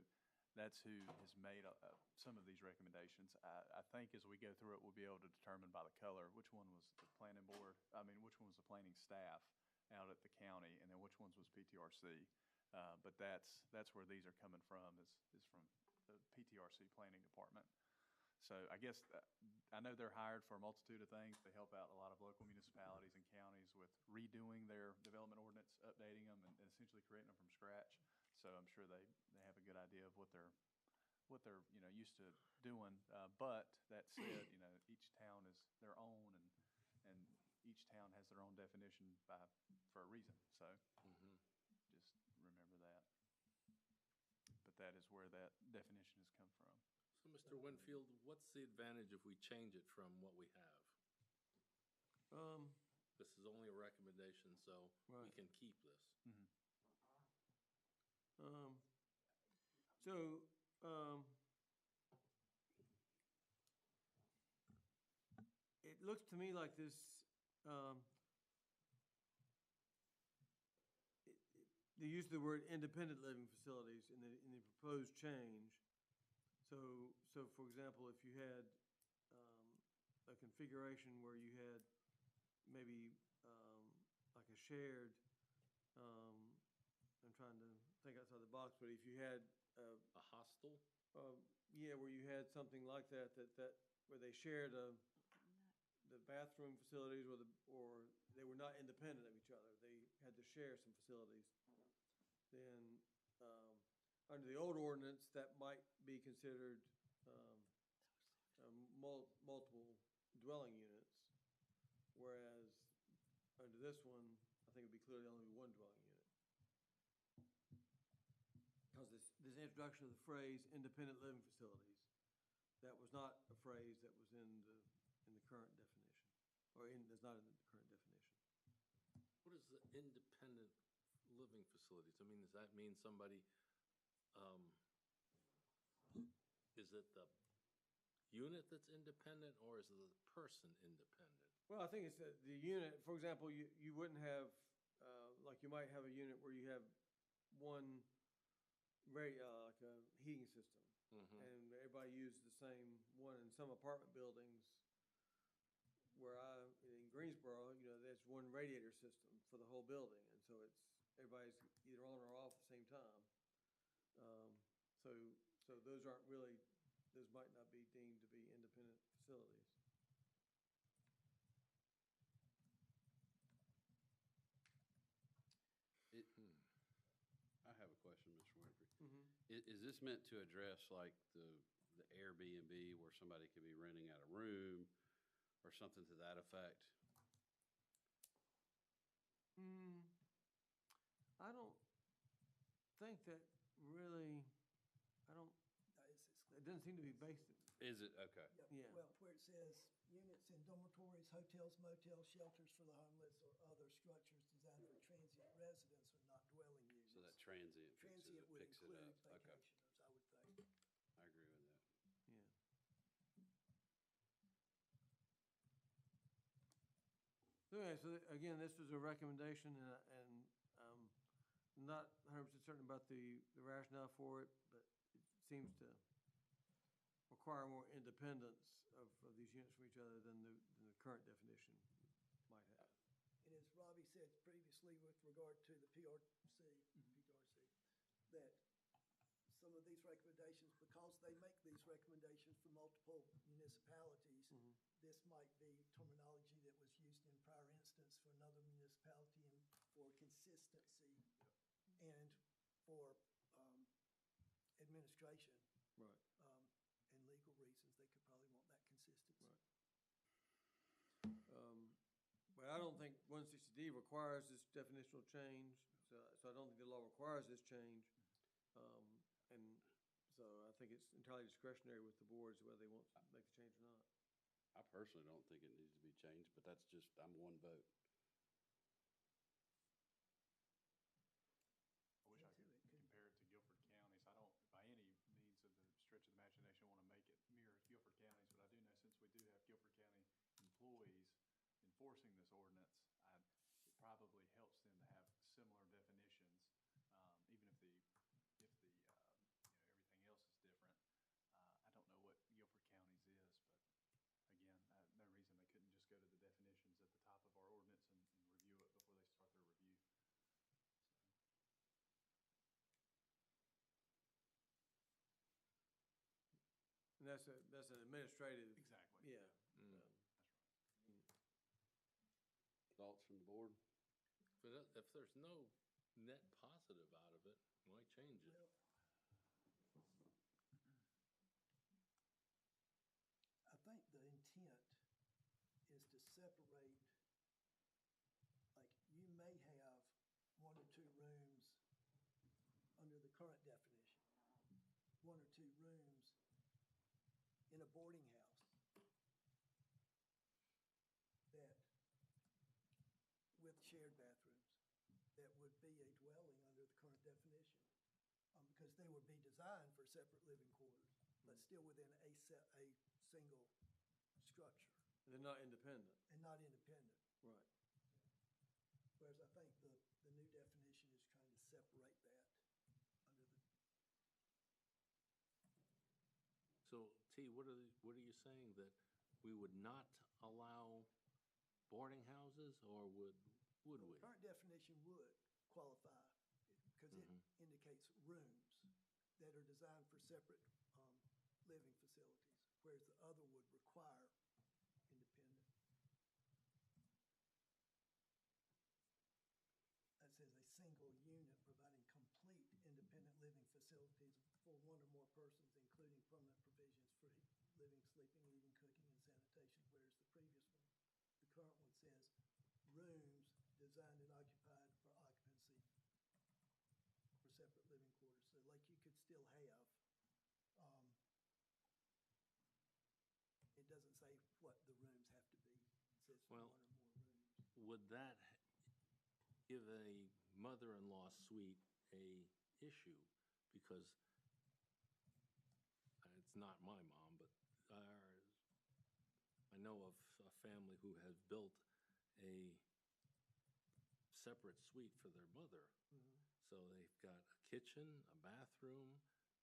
that's who has made some of these recommendations. I think as we go through it, we'll be able to determine by the color which one was the planning board, which one was the planning staff out at the county, and then which ones was PTRC. But that's where these are coming from, is from the PTRC planning department. So I guess I know they're hired for a multitude of things. They help out a lot of local municipalities and counties with redoing their development ordinance, updating them, and essentially creating them from scratch. So I'm sure they have a good idea of what they're used to doing. But that said, each town is their own, and each town has their own definition for a reason. So just remember that. But that is where that definition has come from. So, Mr. Winfield, what's the advantage if we change it from what we have? This is only a recommendation, so we can keep this. It looks to me like this, the use of the word independent living facilities in the proposed change. So for example, if you had a configuration where you had maybe like a shared, I'm trying to think outside the box, but if you had a hostel? Yeah, where you had something like that where they shared the bathroom facilities, or they were not independent of each other. They had to share some facilities. Then under the old ordinance, that might be considered multiple dwelling units, whereas under this one, I think it would be clearly only one dwelling unit. Because this introduction of the phrase independent living facilities that was not a phrase that was in the current definition, or that's not in the current definition. What is the independent living facilities? I mean, does that mean somebody, is it the unit that's independent, or is the person independent? Well, I think it's the unit, for example, you wouldn't have, like you might have a unit where you have one like a heating system. And everybody uses the same one. In some apartment buildings in Greensboro, there's one radiator system for the whole building. And so everybody's either on or off at the same time. So those might not be deemed to be independent facilities. I have a question, Mr. Winfrey. Is this meant to address like the Airbnb where somebody could be renting out a room or something to that effect? I don't think that really, it doesn't seem to be based. Is it? Okay. Yeah. Well, where it says units in dormitories, hotels, motels, shelters for the homeless, or other structures designed for transient residence are not dwelling units. So that transient Transient would picks it include up. Okay. vacationers, I would think. I agree with that. Yeah. So anyway, so again, this was a recommendation, and I'm not 100% certain about the rationale for it, but it seems to require more independence of these units from each other than the current definition might have. And as Robbie said previously with regard to the PRC, that some of these recommendations, because they make these recommendations for multiple municipalities, this might be terminology that was used in prior instance for another municipality, and for consistency and for administration. Right. And legal reasons, they could probably want that consistency. Right. But I don't think 160D requires this definitional change, so I don't think the law requires this change. And so I think it's entirely discretionary with the boards whether they want to make the change or not. I personally don't think it needs to be changed, but I'm one vote. I wish I could compare it to Guilford counties. I don't, by any means of the stretch of the imagination, want to make it mirror Guilford counties, but I do know since we do have Guilford County employees enforcing this ordinance, it probably helps them to have similar definitions, even if everything else is different. I don't know what Guilford counties is, but again, no reason they couldn't just go to the definitions at the top of our ordinance and review it before they start their review. And that's an administrative. Exactly. Yeah. That's right. Thoughts from the board? If there's no net positive out of it, why change it? Well, I think the intent is to separate, like, you may have 1 or 2 rooms under the current definition, 1 or 2 rooms in a boarding house that, with shared bathrooms, that would be a dwelling under the current definition. Because they would be designed for separate living quarters, but still within a single structure. And they're not independent. And not independent. Right. Whereas I think the new definition is trying to separate that under the. So, T, what are you saying, that we would not allow boarding houses, or would we? The current definition would qualify, because it indicates rooms that are designed for separate living facilities, whereas the other would require independent. That says a single unit providing complete independent living facilities for 1 or more persons, including permanent provisions for living, sleeping, eating, cooking, and sanitation, whereas the previous one, the current one, says rooms designed and occupied for occupancy for separate living quarters. So like you could still have says for Well- one or more rooms. Would that give a mother-in-law suite a issue? Because it's not my mom, but I know of a family who has built a separate suite for their mother. So they've got a kitchen, a bathroom,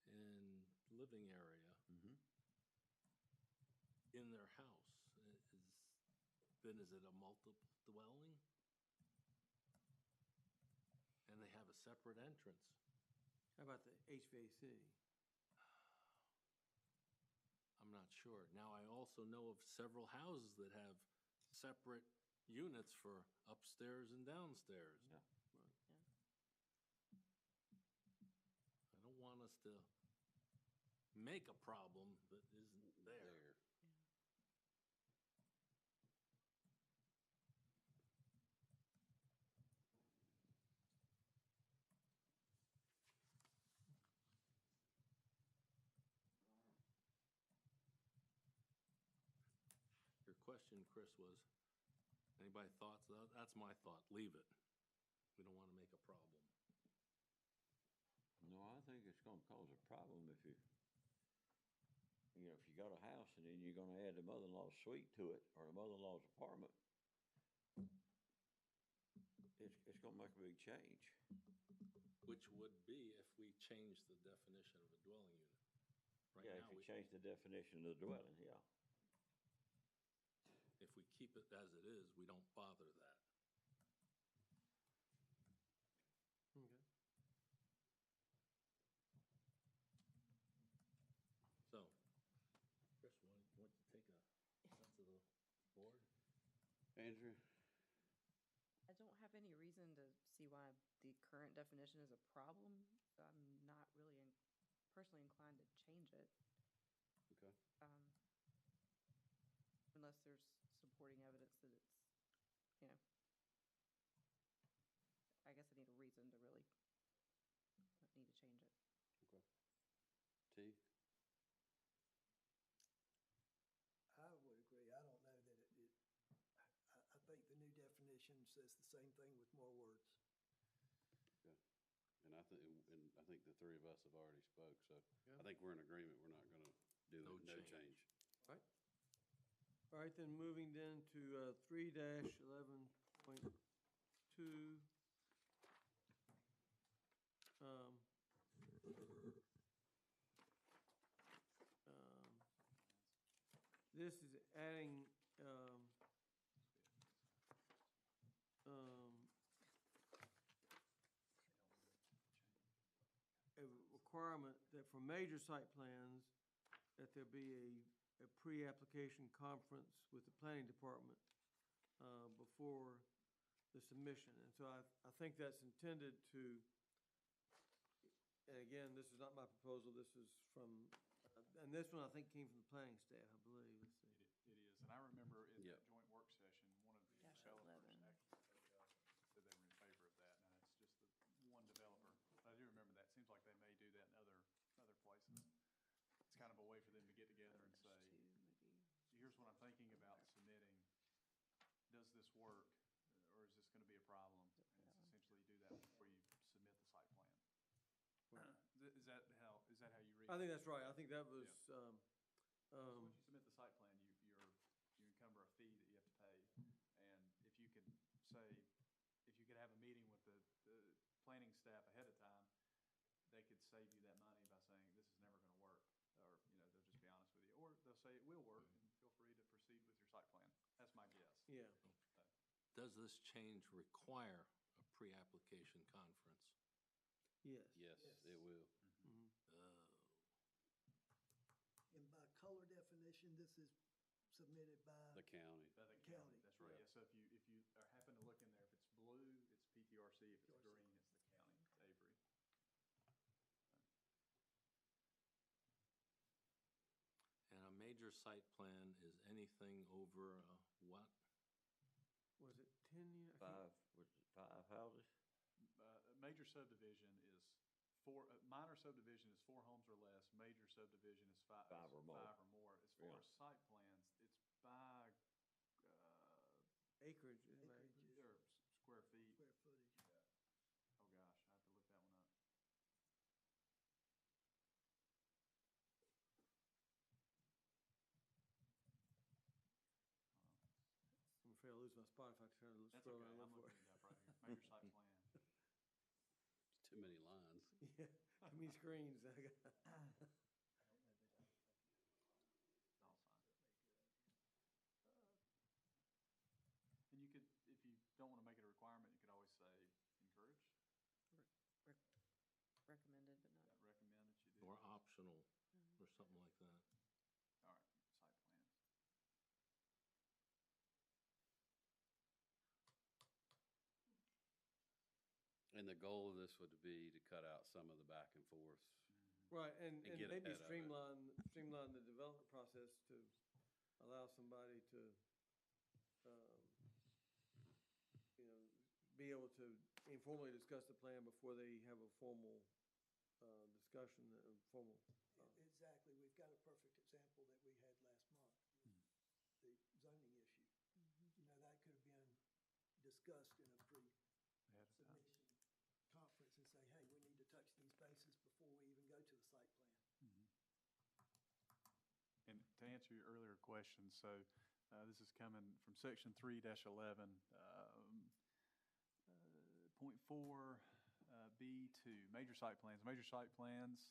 and living area in their house. Is it a multiple dwelling? And they have a separate entrance. How about the HVAC? I'm not sure. Now, I also know of several houses that have separate units for upstairs and downstairs. Yeah. I don't want us to make a problem that isn't there. Your question, Chris, was, anybody thoughts? That's my thought. Leave it. We don't want to make a problem. No, I think it's gonna cause a problem if you got a house and then you're gonna add the mother-in-law's suite to it, or the mother-in-law's apartment. It's gonna make a big change. Which would be if we change the definition of a dwelling unit. Right Yeah, now, if you change the definition of the dwelling, yeah. if we keep it as it is, we don't bother that. Okay. So, Chris, why don't you take a sense of the board? Andrew? I don't have any reason to see why the current definition is a problem. I'm not really personally inclined to change it. Okay. Unless there's supporting evidence that it's, I guess I need a reason to really need to change it. Okay. T? I would agree. I don't know that I think the new definition says the same thing with more words. Okay. And I think the three of us have already spoke, so Yeah. I think we're in agreement. We're not gonna do No no change. change. All right. All right, then moving then to 3-11.2. This is adding a requirement that for major site plans, that there be a pre-application conference with the planning department before the submission. And so I think that's intended to, and again, this is not my proposal, this is from, and this one I think came from the planning staff, I believe. Let's see. It is, and I remember in Yep. that joint work session, one of the Dash developers 11. actually said they were in favor of that. Now, it's just the one developer. I do remember that. Seems like they may do that in other places. It's kind of a way for them to get together and say, here's what I'm thinking about submitting. Does this work, or is this gonna be a problem? And it's essentially you do that before you submit the site plan. Is that how you read it? I think that's right. I think that was, So once you submit the site plan, you encumber a fee that you have to pay. And if you could have a meeting with the planning staff ahead of time, they could save you that money by saying, this is never gonna work. Or, they'll just be honest with you. Or they'll say it will work, and feel free to proceed with your site plan. That's my guess. yeah. Does this change require a pre-application conference? Yes. Yes, it will. Mhm. And by color definition, this is submitted by, The county. By the County. county, that's right. Yeah, so if you happen to look in there, if it's blue, it's PTRC. If it's green, it's the county, it's Avery. And a major site plan is anything over what? Was it 10 years? Five houses? Major subdivision is minor subdivision is 4 homes or less. Major subdivision is five Five or more. As far Yeah. as site plans, it's by lose my spot if I try to That's scroll okay, down I'm for looking it. it up right here. Major site plan. It's too many lines. Yeah, too many screens. I got. All fine. And you could, if you don't want to make it a requirement, you could always say encourage, Recommended, but not. recommend that you do. Or optional, or something like that. All right, site plans. And the goal of this would be to cut out some of the back and forth. Right, and And get maybe ahead of it. streamline the development process to allow somebody to, you know, be able to informally discuss the plan before they have a formal, discussion, a formal. Exactly. We've got a perfect example that we had last month, the zoning issue. You know, that could have been discussed in a Ahead of time. pre-submission conference and say, hey, we need to touch these bases before we even go to the site plan. And to answer your earlier question, so this is coming from section 3-11, point 4, B2, major site plans. Major site plans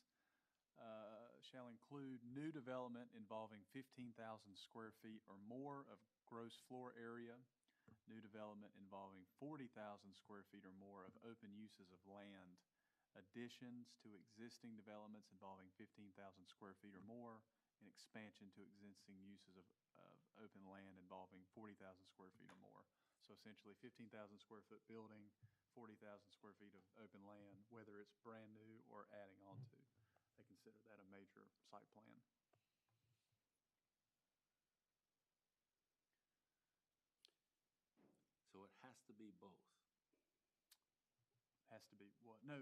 shall include new development involving 15,000 square feet or more of gross floor area, new development involving 40,000 square feet or more of open uses of land, additions to existing developments involving 15,000 square feet or more, and expansion to existing uses of open land involving 40,000 square feet or more. So essentially 15,000 square foot building, 40,000 square feet of open land, whether it's brand new or adding on to. They consider that a major site plan. So it has to be both, Has to be what? No.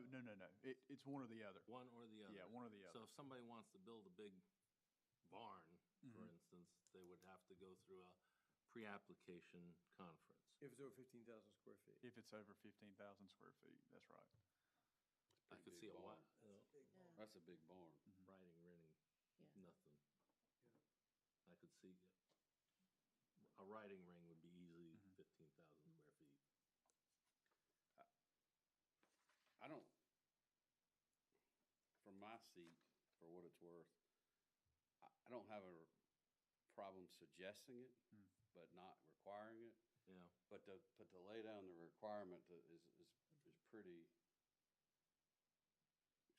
It's one or the other. one or the other. Yeah, one or the So other. if somebody wants to build a big barn, for Mhm. instance, they would have to go through a pre-application conference. If it's over 15,000 square feet. If it's over 15,000 square feet, that's right. I could Pretty see a big lot, barn. That's a big barn. That's a big barn. riding, renting, Yeah. nothing. I could see a riding ring would be easily 15,000 square feet. I don't, from my seat, for what it's worth, I don't have a problem suggesting it, but not requiring it. Yeah, But to lay down the requirement is pretty,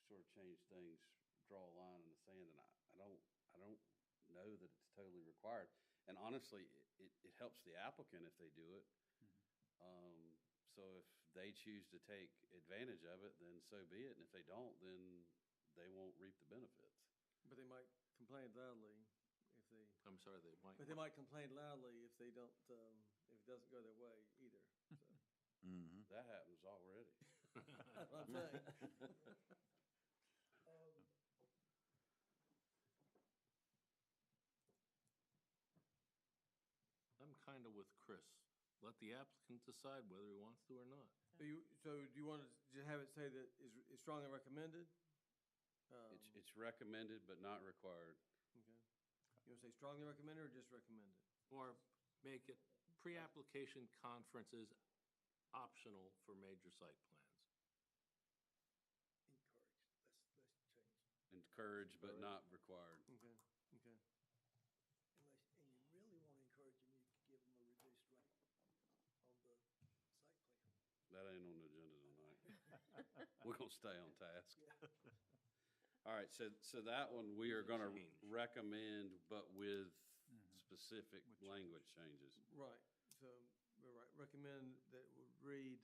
sort of change things, draw a line in the sand, and I don't know that it's totally required. And honestly, it helps the applicant if they do it. So if they choose to take advantage of it, then so be it, and if they don't, then they won't reap the benefits. But they might complain loudly if they, I'm sorry, they might. but they might complain loudly if they don't, if it doesn't go their way either, so. That happens already. That's what I'm saying. I'm kind of with Chris. Let the applicant decide whether he wants to or not. So do you want to just have it say that is strongly recommended? It's recommended but not required. Okay. You want to say strongly recommended or just recommended? Or make it pre-application conferences optional for major site plans. Encouraged. Let's change. Encouraged but not required. Okay, okay. And you really want to encourage them, you could give them a reduced rate on the site plan. That ain't on the agenda tonight. We're gonna stay on task. Yeah. All right, so that one we are gonna Change. recommend, but with specific language changes. Right, so, we're right, recommend that would read,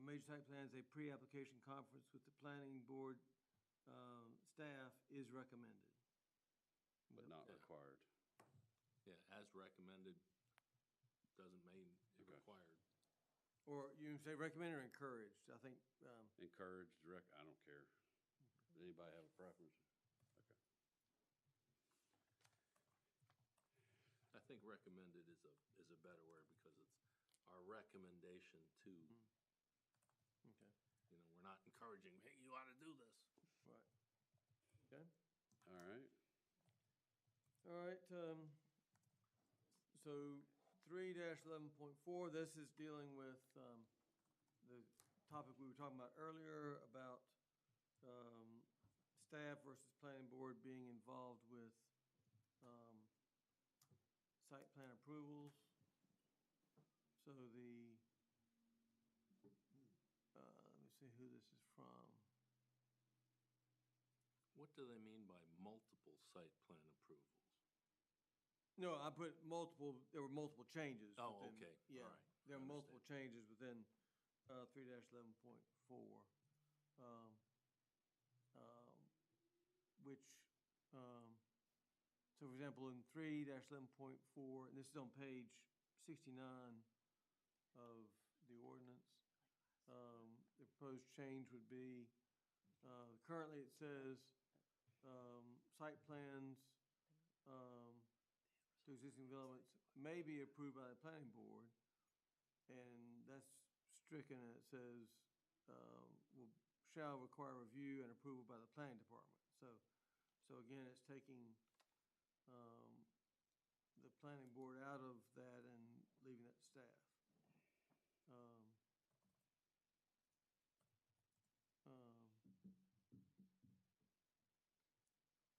major site plans, a pre-application conference with the planning board, staff is recommended. But not Yeah. required. Yeah, as recommended, doesn't mean Okay. required. Or you can say recommend or encouraged, I think, Encouraged, I don't care. Does anybody have a preference? Okay. I think recommended is a better word because it's our recommendation to, okay, we're not encouraging, hey, you ought to do this. right. Okay, All right. all right, so 3-11.4, this is dealing with the topic we were talking about earlier about staff versus planning board being involved with site plan approvals. So let me see who this is from. What do they mean by multiple site plan approvals? No, I put multiple, there were multiple changes. Oh, within- okay. Yeah, All right. there I are multiple understand. changes within 3-11.4. Which, so for example, in 3-11.4, and this is on page 69 of the ordinance, the proposed change would be, currently it says, site plans, to existing developments may be approved by the planning board, and that's stricken, and it says, shall require review and approval by the planning department. So again, it's taking, the planning board out of that and leaving that to staff.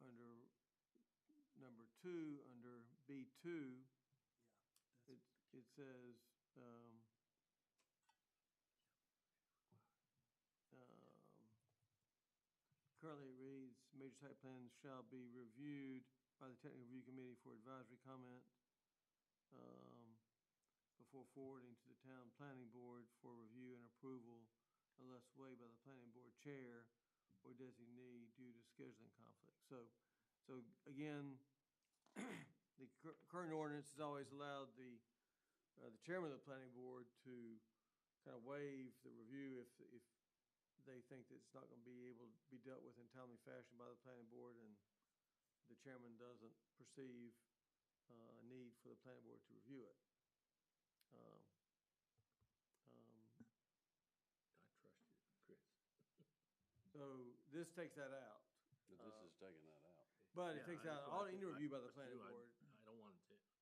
Under number 2, under B2, it says, currently it reads, major site plans shall be reviewed by the technical review committee for advisory comment before forwarding to the town planning board for review and approval unless waived by the planning board chair or designee due to scheduling conflict. So again, the current ordinance has always allowed the chairman of the planning board to kind of waive the review if they think that it's not going to be able to be dealt with in timely fashion by the planning board and the chairman doesn't perceive a need for the planning board to review it. I trust you, Chris. So this takes that out. But this is taking that out. But it Yeah, takes I- out that's all what I any think. review by the But planning you, board. I don't want to change it.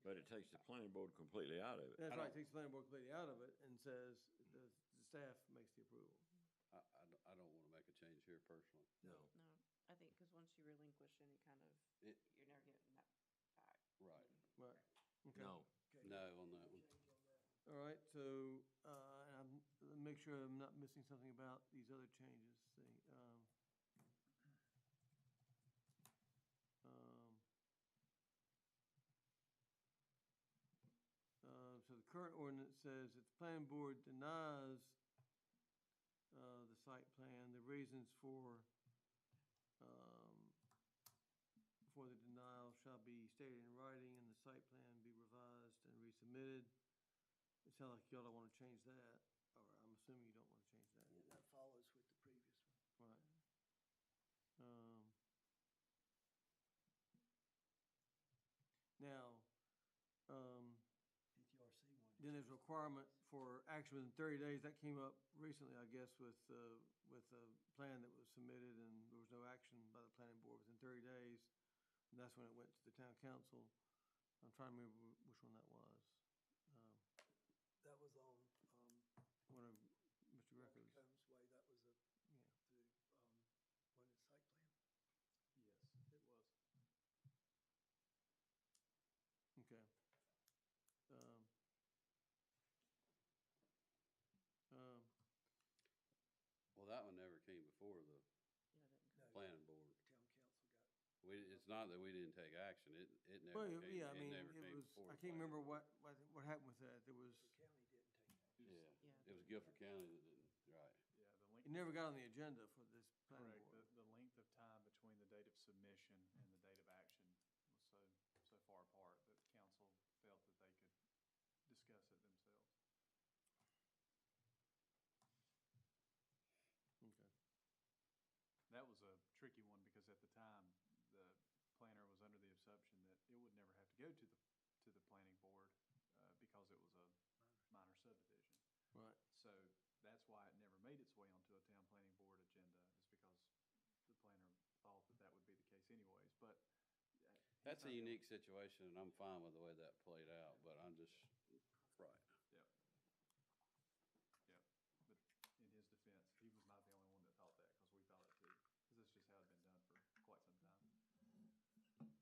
But it takes the planning board completely out of it. That's I right, don't- takes the planning board completely out of it and says the staff makes the approval. I don't want to make a change here personally. No. No, I think, because once you relinquish any kind of, It- you're never getting that back. Right. Right. Okay. No. No on that one. All right, so, and let me make sure I'm not missing something about these other changes. See, so the current ordinance says if the planning board denies the site plan, the reasons for the denial shall be stated in writing and the site plan be revised and resubmitted. It sounds like y'all don't want to change that, or I'm assuming you don't want to change that. That follows with the previous one. Right. Now, PTRC one. then there's a requirement for action within 30 days. That came up recently, I guess, with a plan that was submitted and there was no action by the planning board within 30 days. And that's when it went to the town council. I'm trying to remember which one that was. That was on, One of Mr. Greco's. Combs Way, that was Yeah. the, when the site plan. Yes, it was. Okay. Well, that one never came before the Yeah, that can No, planning board. Town council got, It's not that we didn't take action. It never Well, came, yeah, I it mean, never it came was, before. I the can't planning remember board. what happened with that. There was, the county didn't take that. Yeah, Yeah. it was Guilford County that didn't, right. Yeah, the length. it never got on the agenda for this planning Correct. board. The length of time between the date of submission and the date of action was so far apart that council felt that they could discuss it themselves. Okay. That was a tricky one because at the time, the planner was under the assumption that it would never have to go to the planning board because it was a minor subdivision. Right. So that's why it never made its way onto a town planning board agenda, is because the planner thought that that would be the case anyways. But That's a unique situation, and I'm fine with the way that played out, but I'm just, right. Yep. Yep. But in his defense, he was not the only one that thought that, because we thought it too. Because that's just how it's been done for quite some time.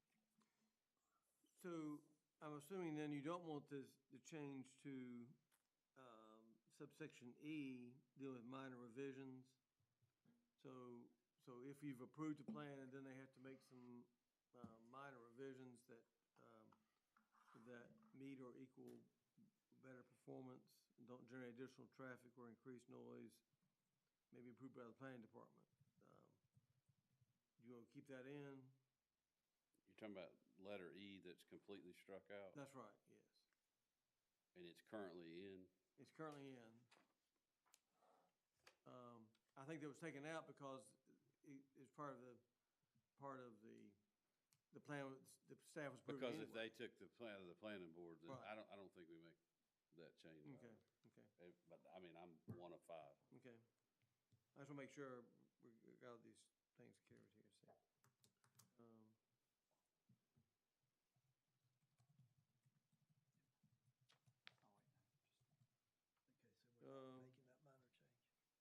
So I'm assuming then you don't want this, the change to subsection E, dealing with minor revisions. So if you've approved the plan and then they have to make some minor revisions that meet or equal better performance, and don't generate additional traffic or increase noise, may be approved by the planning department. Do you want to keep that in? You're talking about letter E that's completely struck out, That's right, yes. and it's currently in? It's currently in. I think that was taken out because it's part of the plan the staff was approving Because if anyway. they took the plan of the planning board, then Right. I don't think we make that change. Okay. But, I mean, I'm one of five. Okay. I just want to make sure we got all these things carried here, so. Okay, so we're not making that minor change.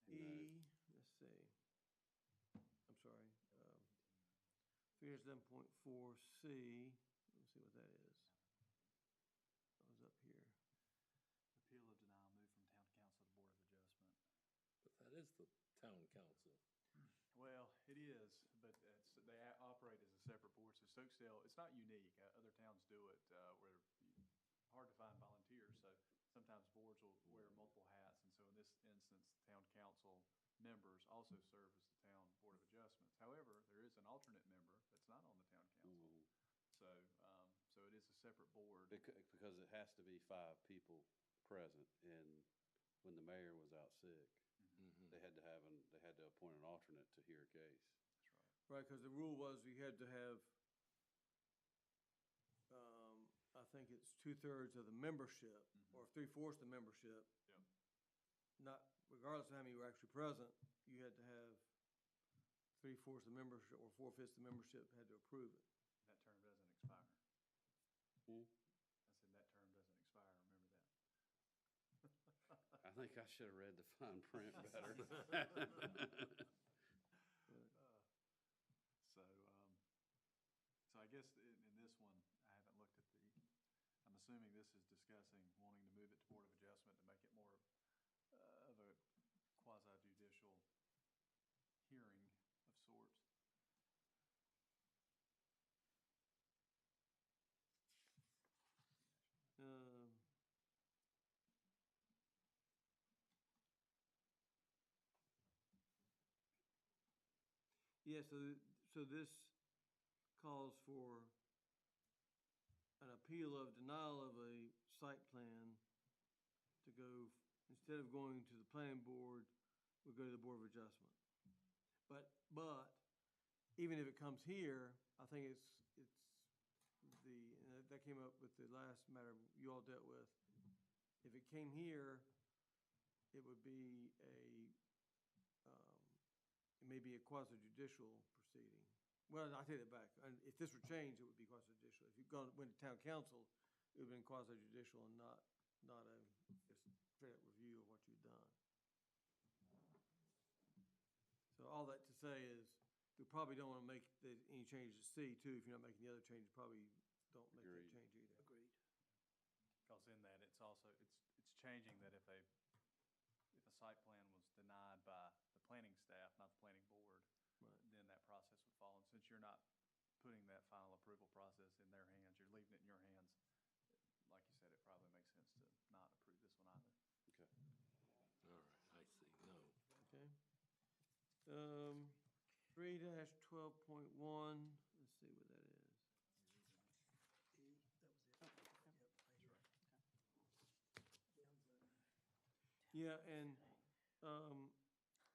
E, let's see. I'm sorry. 307.4C, let's see what that is. That was up here. Appeal of denial moved from town council to board of adjustment. But that is the town council. Well, it is, but they operate as a separate board. So Stokesdale, it's not unique. Other towns do it where hard to find volunteers. So sometimes boards will wear multiple hats. And so in this instance, town council members also serve as the town board of adjustments. However, there is an alternate member that's not on the town council. So it is a separate board. Because it has to be 5 people present, and when the mayor was out sick, they had to appoint an alternate to hear a case. That's right. Right, because the rule was you had to have, I think it's 2/3 of the membership, or 3/4 the membership. Yep. Not, regardless of how many were actually present, you had to have 3/4 the membership, or 4/5 the membership had to approve it. That term doesn't expire. Hmm? I said that term doesn't expire. Remember that. I think I should have read the fine print better. So I guess in this one, I haven't looked at I'm assuming this is discussing wanting to move it to Board of Adjustment to make it more of a quasi-judicial hearing of sorts. Yeah, so this calls for an appeal of denial of a site plan to go, instead of going to the planning board, we go to the Board of Adjustment. But even if it comes here, I think that came up with the last matter you all dealt with. If it came here, it would be it may be a quasi-judicial proceeding. Well, I take that back. If this were changed, it would be quasi-judicial. If you went to town council, it would have been quasi-judicial and not a just straight-up review of what you've done. So all that to say is, we probably don't want to make any changes to C too. If you're not making the other changes, probably don't make that change either. Agreed. Because in that, it's also, it's changing that if a site plan was denied by the planning staff, not the planning board, Right. then that process would fall. And since you're not putting that final approval process in their hands, you're leaving it in your hands, like you said, it probably makes sense to not approve this one either. Okay. All right, I see, no. Okay. 3-12.1, let's see what that is. E, that was it. Yep, Yeah, and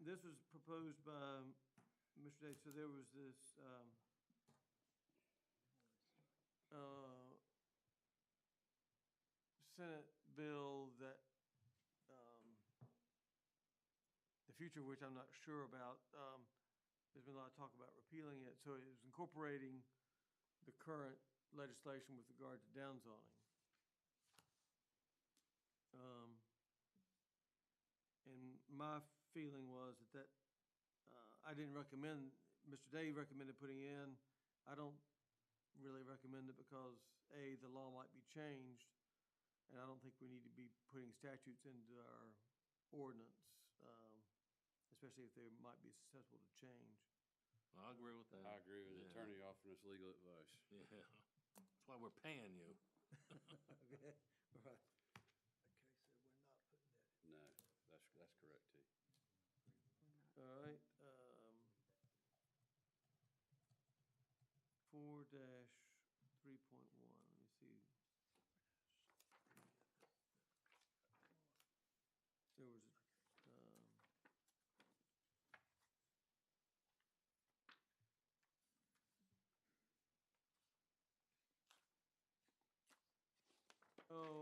this was proposed by Mr. Day. So there was this Senate bill that the future of which I'm not sure about. There's been a lot of talk about repealing it. So it was incorporating the current legislation with regard to downzoning. And my feeling was that I didn't recommend, Mr. Dave recommended putting in. I don't really recommend it because, A, the law might be changed, and I don't think we need to be putting statutes into our ordinance, especially if they might be susceptible to change. I agree with that. I agree with the Yeah. attorney offering us legal advice. Yeah, that's why we're paying you. Okay, all right. No, that's correct too. All right, 4-3.1, let me see. There was,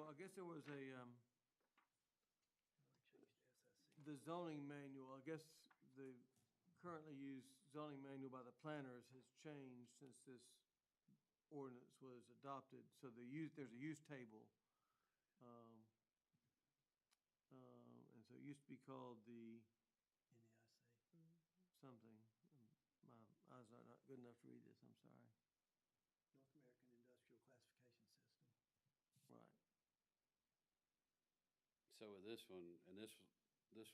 I guess there was the zoning manual. I guess the currently used zoning manual by the planners has changed since this ordinance was adopted. So there's a use table. And so it used to be called the something. My eyes are not good enough to read this, I'm sorry. North American Industrial Classification System. Right. So with this one, and this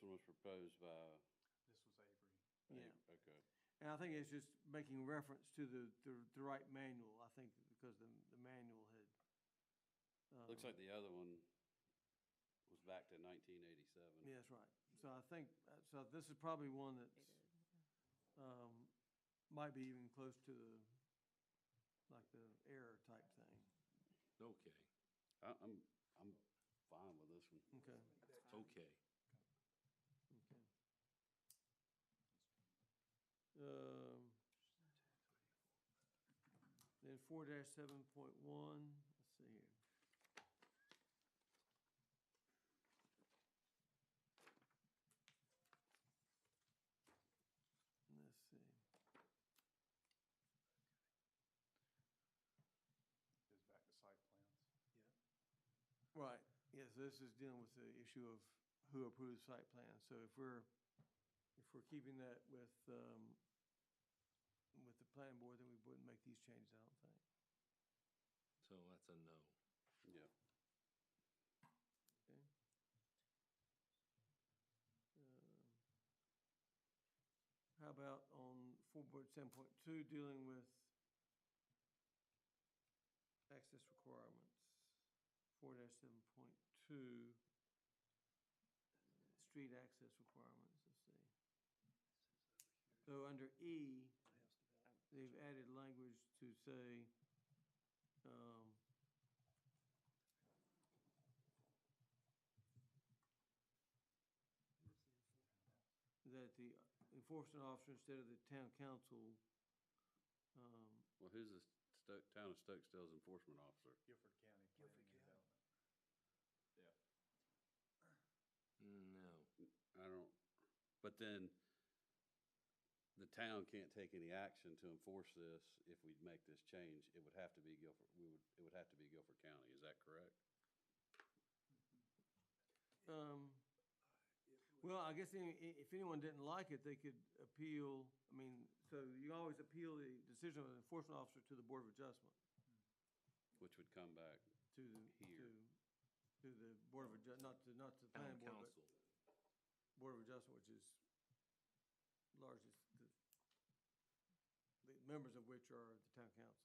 one was proposed by, This was Avery. Yeah. okay. And I think it's just making reference to the right manual, I think, because the manual had. Looks like the other one was back to 1987. Yeah, that's right. So I think, so this is probably one that's, might be even close to like the error type thing. Okay, I'm fine with this one. Okay, okay. okay. Then 4-7.1, let's see here. Let's see. Goes back to site plans. Right, yes, this is dealing with the issue of who approves site plans. So if we're keeping that with the planning board, then we wouldn't make these changes, I don't think. So that's a no. Yeah. Okay. How about on 4.7.2, dealing with access requirements? 4-7.2, street access requirements, let's see. So under E, they've added language to say, that the enforcement officer instead of the town council, Well, who's the town of Stokesdale's enforcement officer? Guilford County Planning and Development. Yeah. No. I don't, but then the town can't take any action to enforce this if we make this change. It would have to be Guilford, it would have to be Guilford County, is that correct? well, I guess if anyone didn't like it, they could appeal. I mean, so you always appeal the decision of the enforcement officer to the Board of Adjustment. Which would come back To the, here. to the Board of Adjustment, not to the Town planning board, council. but Board of Adjustment, which is largely the members of which are the town council.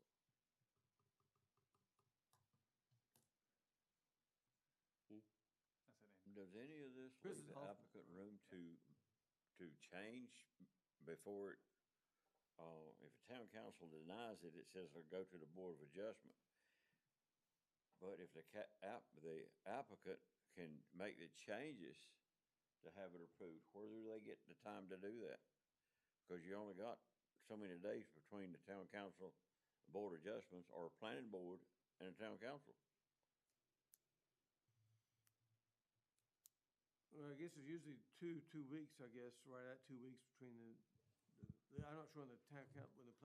That's it, Amy. Does any of this Chris leave is the off. applicant room to change before it, if a town council denies it, it says it'll go to the Board of Adjustment. But if the applicant can make the changes to have it approved, where do they get the time to do that? Because you only got so many days between the town council, Board of Adjustments, or planning board and the town council. Well, I guess it's usually two weeks, I guess, right at 2 weeks between I'm not sure when the town council, when the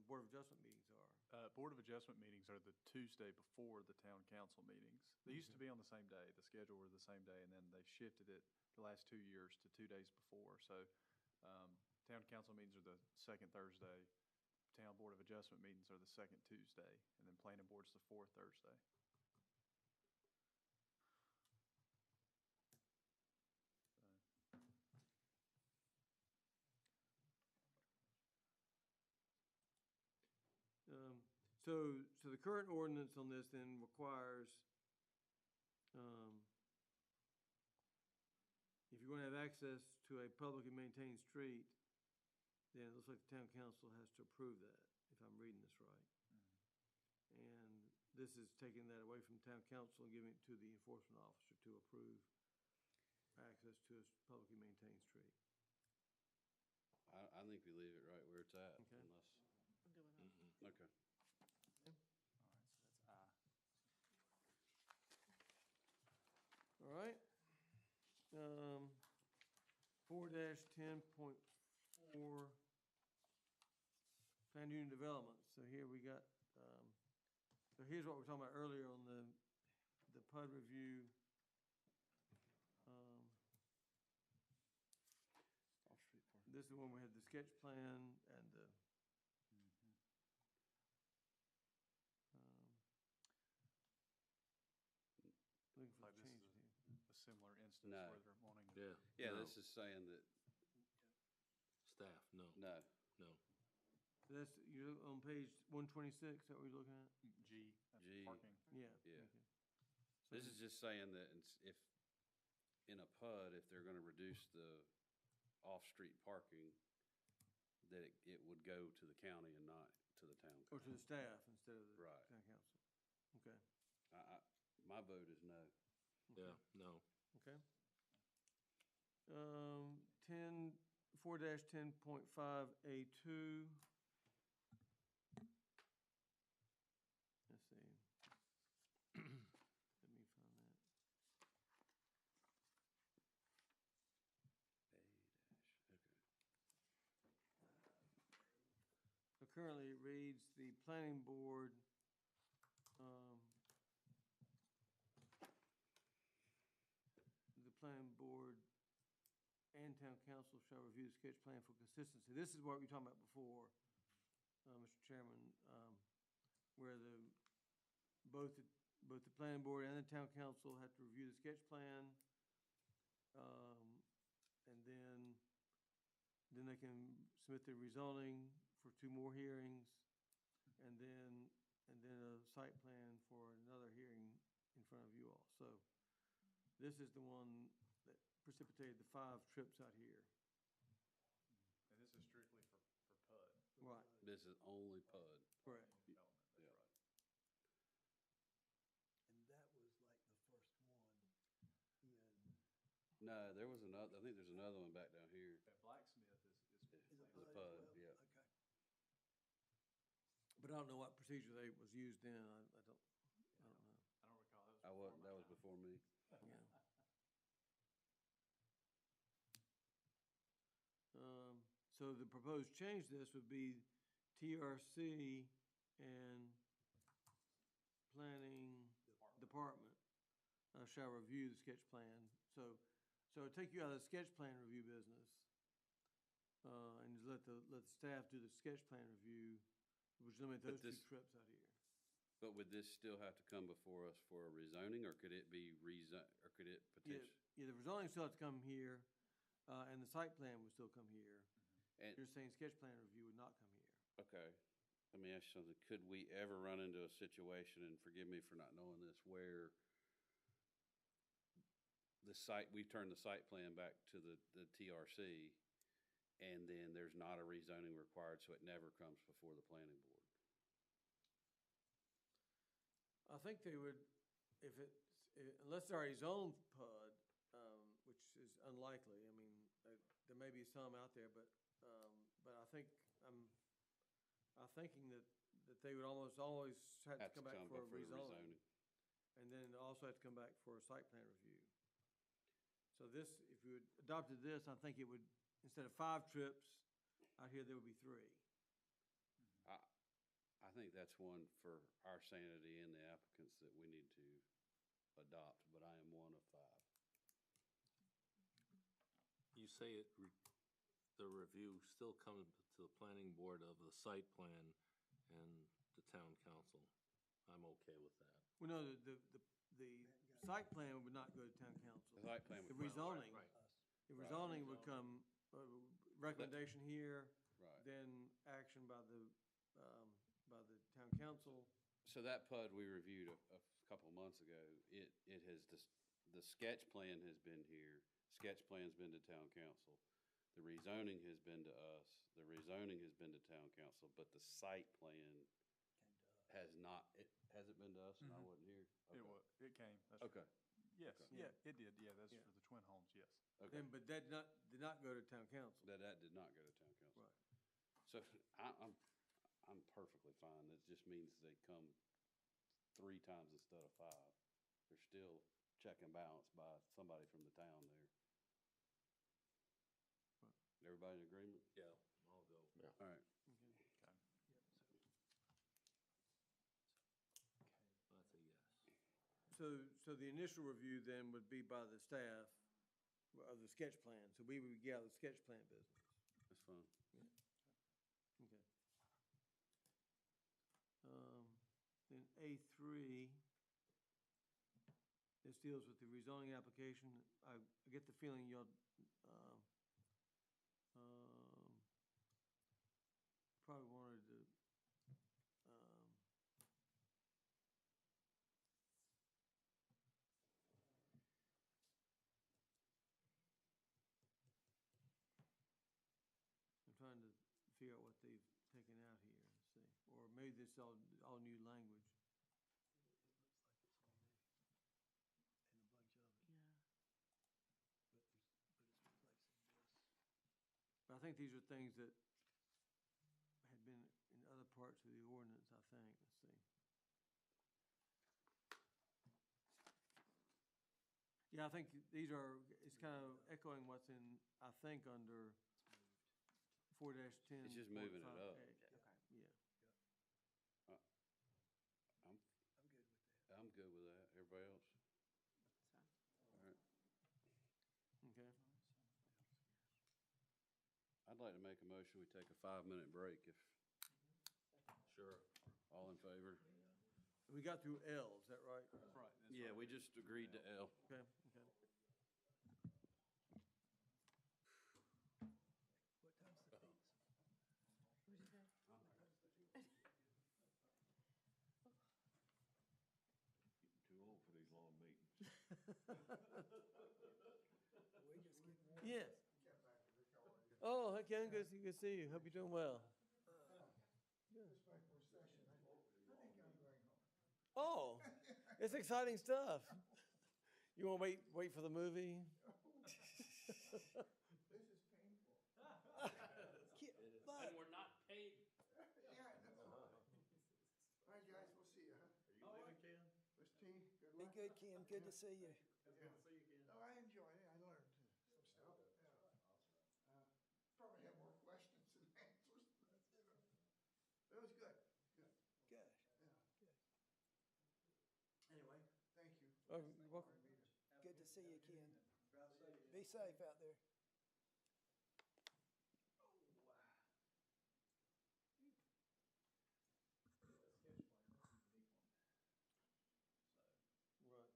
Board of Adjustment meetings are. Board of Adjustment meetings are the Tuesday before the town council meetings. They used to be on the same day, the schedule were the same day, and then they shifted it the last 2 years to 2 days before. So, town council meetings are the second Thursday, town Board of Adjustment meetings are the second Tuesday, and then planning board's the fourth Thursday. So the current ordinance on this then requires, if you're gonna have access to a publicly maintained street, then it looks like the town council has to approve that, if I'm reading this right. And this is taking that away from town council and giving it to the enforcement officer to approve access to a publicly maintained street. I think we leave it right where it's at, Okay. unless, I'm good with that. okay. All right, so that's I. All right. 4-10.4, planned unit development. So here we got, so here's what we were talking about earlier on the PUD review. This is the one we had the sketch plan and the, looking for Like the this change is here. a similar instance No. where they're wanting to. Yeah. Yeah, no. this is saying that, Staff, no, no, no. So that's, you're on page 126, is that what you're looking at? G, that's G. parking. Yeah. Yeah. okay. this is just saying that if, in a PUD, if they're gonna reduce the off-street parking, that it would go to the county and not to the town Or to council. the staff instead of the Right. town council. Okay, My vote is no. Yeah, no. okay. 4-10.5A2. Let's see. Let me find that. So currently it reads, the planning board, the planning board and town council shall review the sketch plan for consistency. This is what we were talking about before, Mr. Chairman, where both the planning board and the town council have to review the sketch plan, and then they can submit their rezoning for 2 more hearings, and then a site plan for another hearing in front of you all. So this is the one that precipitated the 5 trips out here. And this is strictly for PUD. Right, This is only PUD. correct. Development, that's Yeah. right. And that was like the first one in. No, there was another, I think there's another one back down here. That Blacksmith is Is it The PUD as PUD, well? yeah. Okay. But I don't know what procedure was used then. I don't know. I don't recall, That was before me. Yeah. So the proposed change to this would be TRC and Planning Department shall review the sketch plan. So take you out of the sketch plan review business, and just let the staff do the sketch plan review, which limit But those 2 this- trips out here. But would this still have to come before us for a rezoning, or could it be or could it Yeah, potentially? yeah, the rezoning still has to come here, and the site plan would still come here. And, You're saying sketch plan review would not come here. okay, let me ask you something. Could we ever run into a situation, and forgive me for not knowing this, where we turn the site plan back to the TRC, and then there's not a rezoning required, so it never comes before the planning board? I think they would, unless they're already zoned PUD, which is unlikely. I mean, there may be some out there, but I think, I'm thinking that they would almost always have to come back for a rezoning. And then also have to come back for a site plan review. So this, if you had adopted this, I think it would, instead of 5 trips out here, there would be 3. I think that's one for our sanity and the applicants that we need to adopt, but I am one of 5. You say the review still comes to the planning board of the site plan and the town council. I'm okay with that. Well, no, the site plan would not go to town council. The site plan would The come- rezoning, Right. the rezoning would come, recommendation here, Right. then action by the town council. So that PUD we reviewed a couple months ago, it has, the sketch plan has been here. Sketch plan's been to town council. The rezoning has been to us. The rezoning has been to town council, but the site plan has not, has it been to us and I wasn't here? It Okay. was, it came. That's Okay, Yes, Okay. yeah, it did, yeah, that's Yeah. for the twin homes, yes. okay. But that did not go to town council. That did not go to town council. Right. So I'm perfectly fine. It just means they come 3 times instead of 5. They're still check and balance by somebody from the town there. Everybody in agreement? Yeah, I'll go. Yeah. All right. Okay. That's a yes. So the initial review then would be by the staff of the sketch plan. So we would get out of the sketch plan business. That's fine. Okay. Then A3, this deals with the rezoning application. I get the feeling you'll, probably wanted to, I'm trying to figure out what they've taken out here, let's see. Or maybe this is all new language. But I think these are things that had been in other parts of the ordinance, I think. Let's see. Yeah, I think these are, it's kind of echoing what's in, I think, under 4-10. It's just moving it up. Yeah. I'm good with that. Everybody else? All right. Okay. I'd like to make a motion, we take a 5-minute break if Sure. all in favor. We got through L, is that right? Right. that's Yeah, right. we just agreed to L. Okay, okay. What time's the pizza? What'd you say? Too old for these long meetings. We just get warm. Yes. Oh, hey Ken, good to see you. Hope you're doing well. Oh, it's exciting stuff. You want to wait for the movie? But we're not paid. Yeah, all right, guys, we'll see you, huh? Are you leaving, Ken? Miss T, good be luck. good, Kim. Good to see you. Yeah. No, I enjoyed it. I learned some stuff. Yeah. Probably have more questions than answers. It was good, good. Good. Yeah. Good. Anyway, thank you. Oh, you're welcome. Good to see you, Ken. Be safe out there. Right.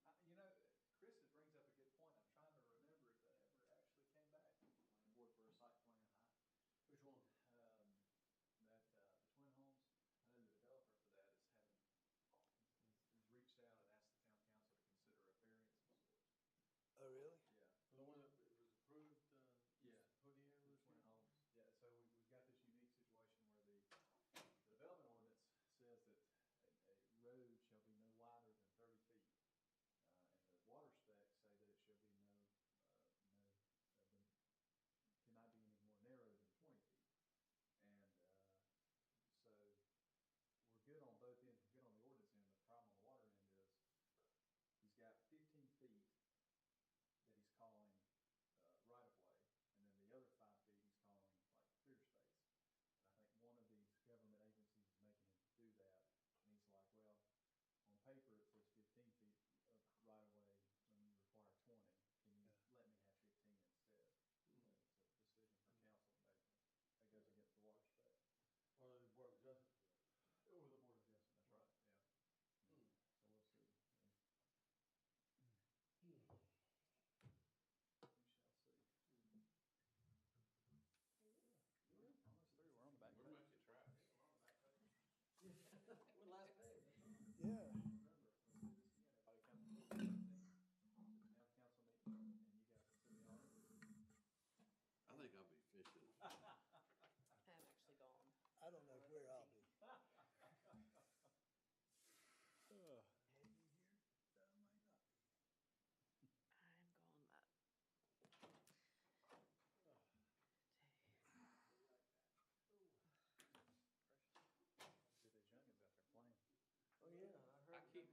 I do, you know, Chris, it brings up a good point. I'm trying to remember if that ever actually came back to the planning board for a site plan. Which one? That, the twin homes, I know the developer for that is having, has reached out and asked the town council to consider a variance of sorts. Oh, really? Yeah,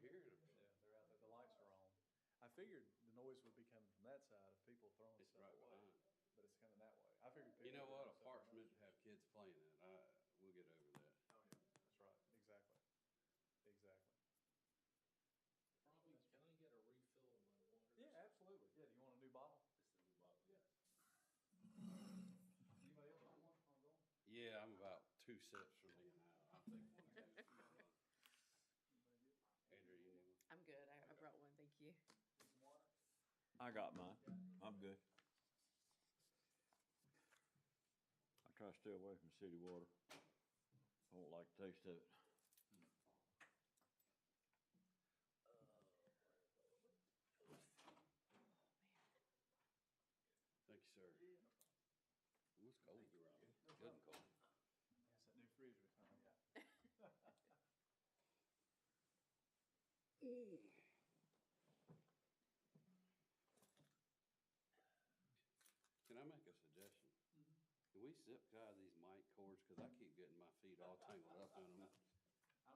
hearing them. Yeah, they're out there, the lights are on. I figured the noise would be coming from that side of people throwing It's stuff right away, behind. but it's coming that way. I figured You people. know were what? A throwing stuff park's in meant to those. have kids playing in it. We'll get over that. Oh, yeah, that's right, exactly, exactly. Robbie, can I get a refill of my water? Yeah, absolutely, yeah, do you want a new bottle? Just a new bottle, Yeah. yes. Anybody else want one? I'm going. Yeah, I'm about 2 sips from being out. I'll take one too. Anybody good? Andrew, you need one? I'm good. I brought one, thank you. Need some water? I got mine. I'm good. I try to stay away from city water. I don't like the taste of it. Thank you, sir. Yeah, no problem. Ooh, it's cold. Thank you, Robbie. Good and cold. That's that new fridge we finally got. Can I make a suggestion? Can we zip tie these mic cords? Because I keep getting my feet all tangled up in them.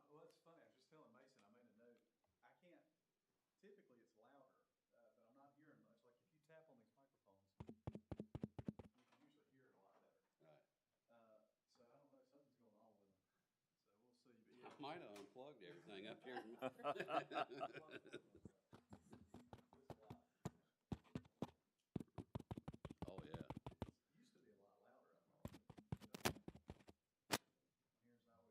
Well, that's funny. I was just telling Mason, I made a note. I can't, typically it's louder, but I'm not hearing much. Like if you tap on these microphones, you can usually hear it a lot better. Right. So I don't know, something's going on with them. So we'll see. But I yeah. might have unplugged everything up here. Oh, yeah. It used to be a lot louder, I thought. But,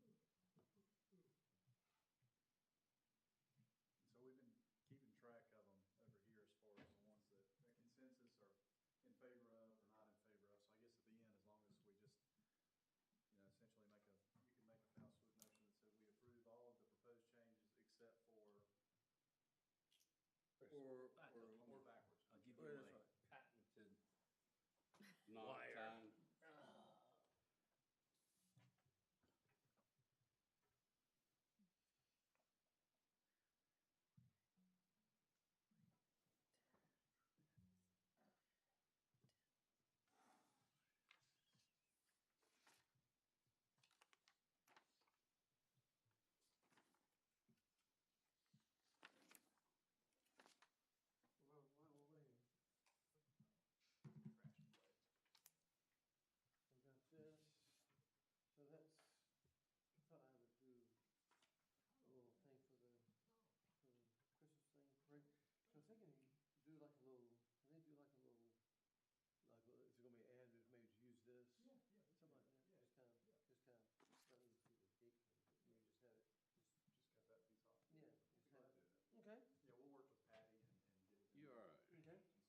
here's not what it used to be last month. I don't know. So we've been keeping track of them over here as far as the ones that a consensus are in favor of or not in favor of. So I guess at the end, as long as we just, essentially you can make a password motion that said we approve all of the proposed changes except for, Or backwards. I'll give Wait, you that's my right. patented Not Wire. time. While we're waiting, Trash away. we got this. So that's, I thought I would do a little thing for the Christmas thing. Right? So I was thinking do like a little, can they do like a little, like if it's gonna be added, maybe just use this? Yeah, we Something can. like that, Yeah. just kind of, don't need to see the gate code, but maybe just have it, Just cut that piece off. yeah, We'll just be have glad it. to do that. Okay, Yeah, we'll work with Patty and get it. You all right? okay, And say that's fine.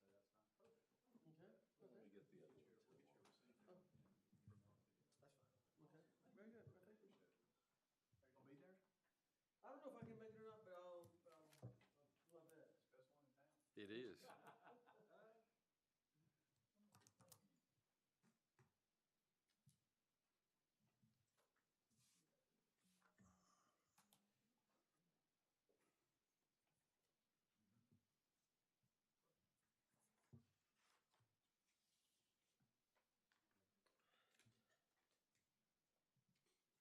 Perfect. okay, Let okay, me get the other We'll one get too. your receipt Oh. and email it to you. that's fine, okay, very good, well, thank you. Appreciate it. Are you gonna be there? I don't know if I can make it or not, but I'll do my best. It's the best one in town. It is.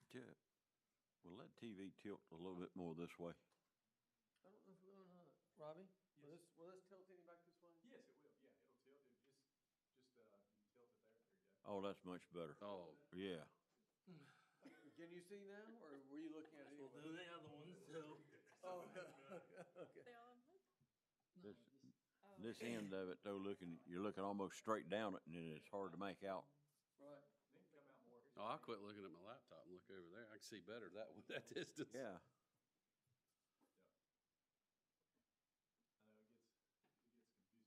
Jeff, will that TV tilt a little bit more this way? I don't know if we're going or not. Robbie, Yes. will this tilt any back this way? Yes, it will. Yeah, it'll tilt. It just, you can tilt it there. There you go. Oh, that's much better. Oh, Yeah. Can you see now, or were you looking at it We'll do anyway? the other ones too. Oh, okay. They all input? This, Oh. this end of it though, you're looking almost straight down it and then it's hard to make out. Right. Then come out more. Here's oh, your I quit looking at my laptop and look over there. I can see better that that distance. Yeah.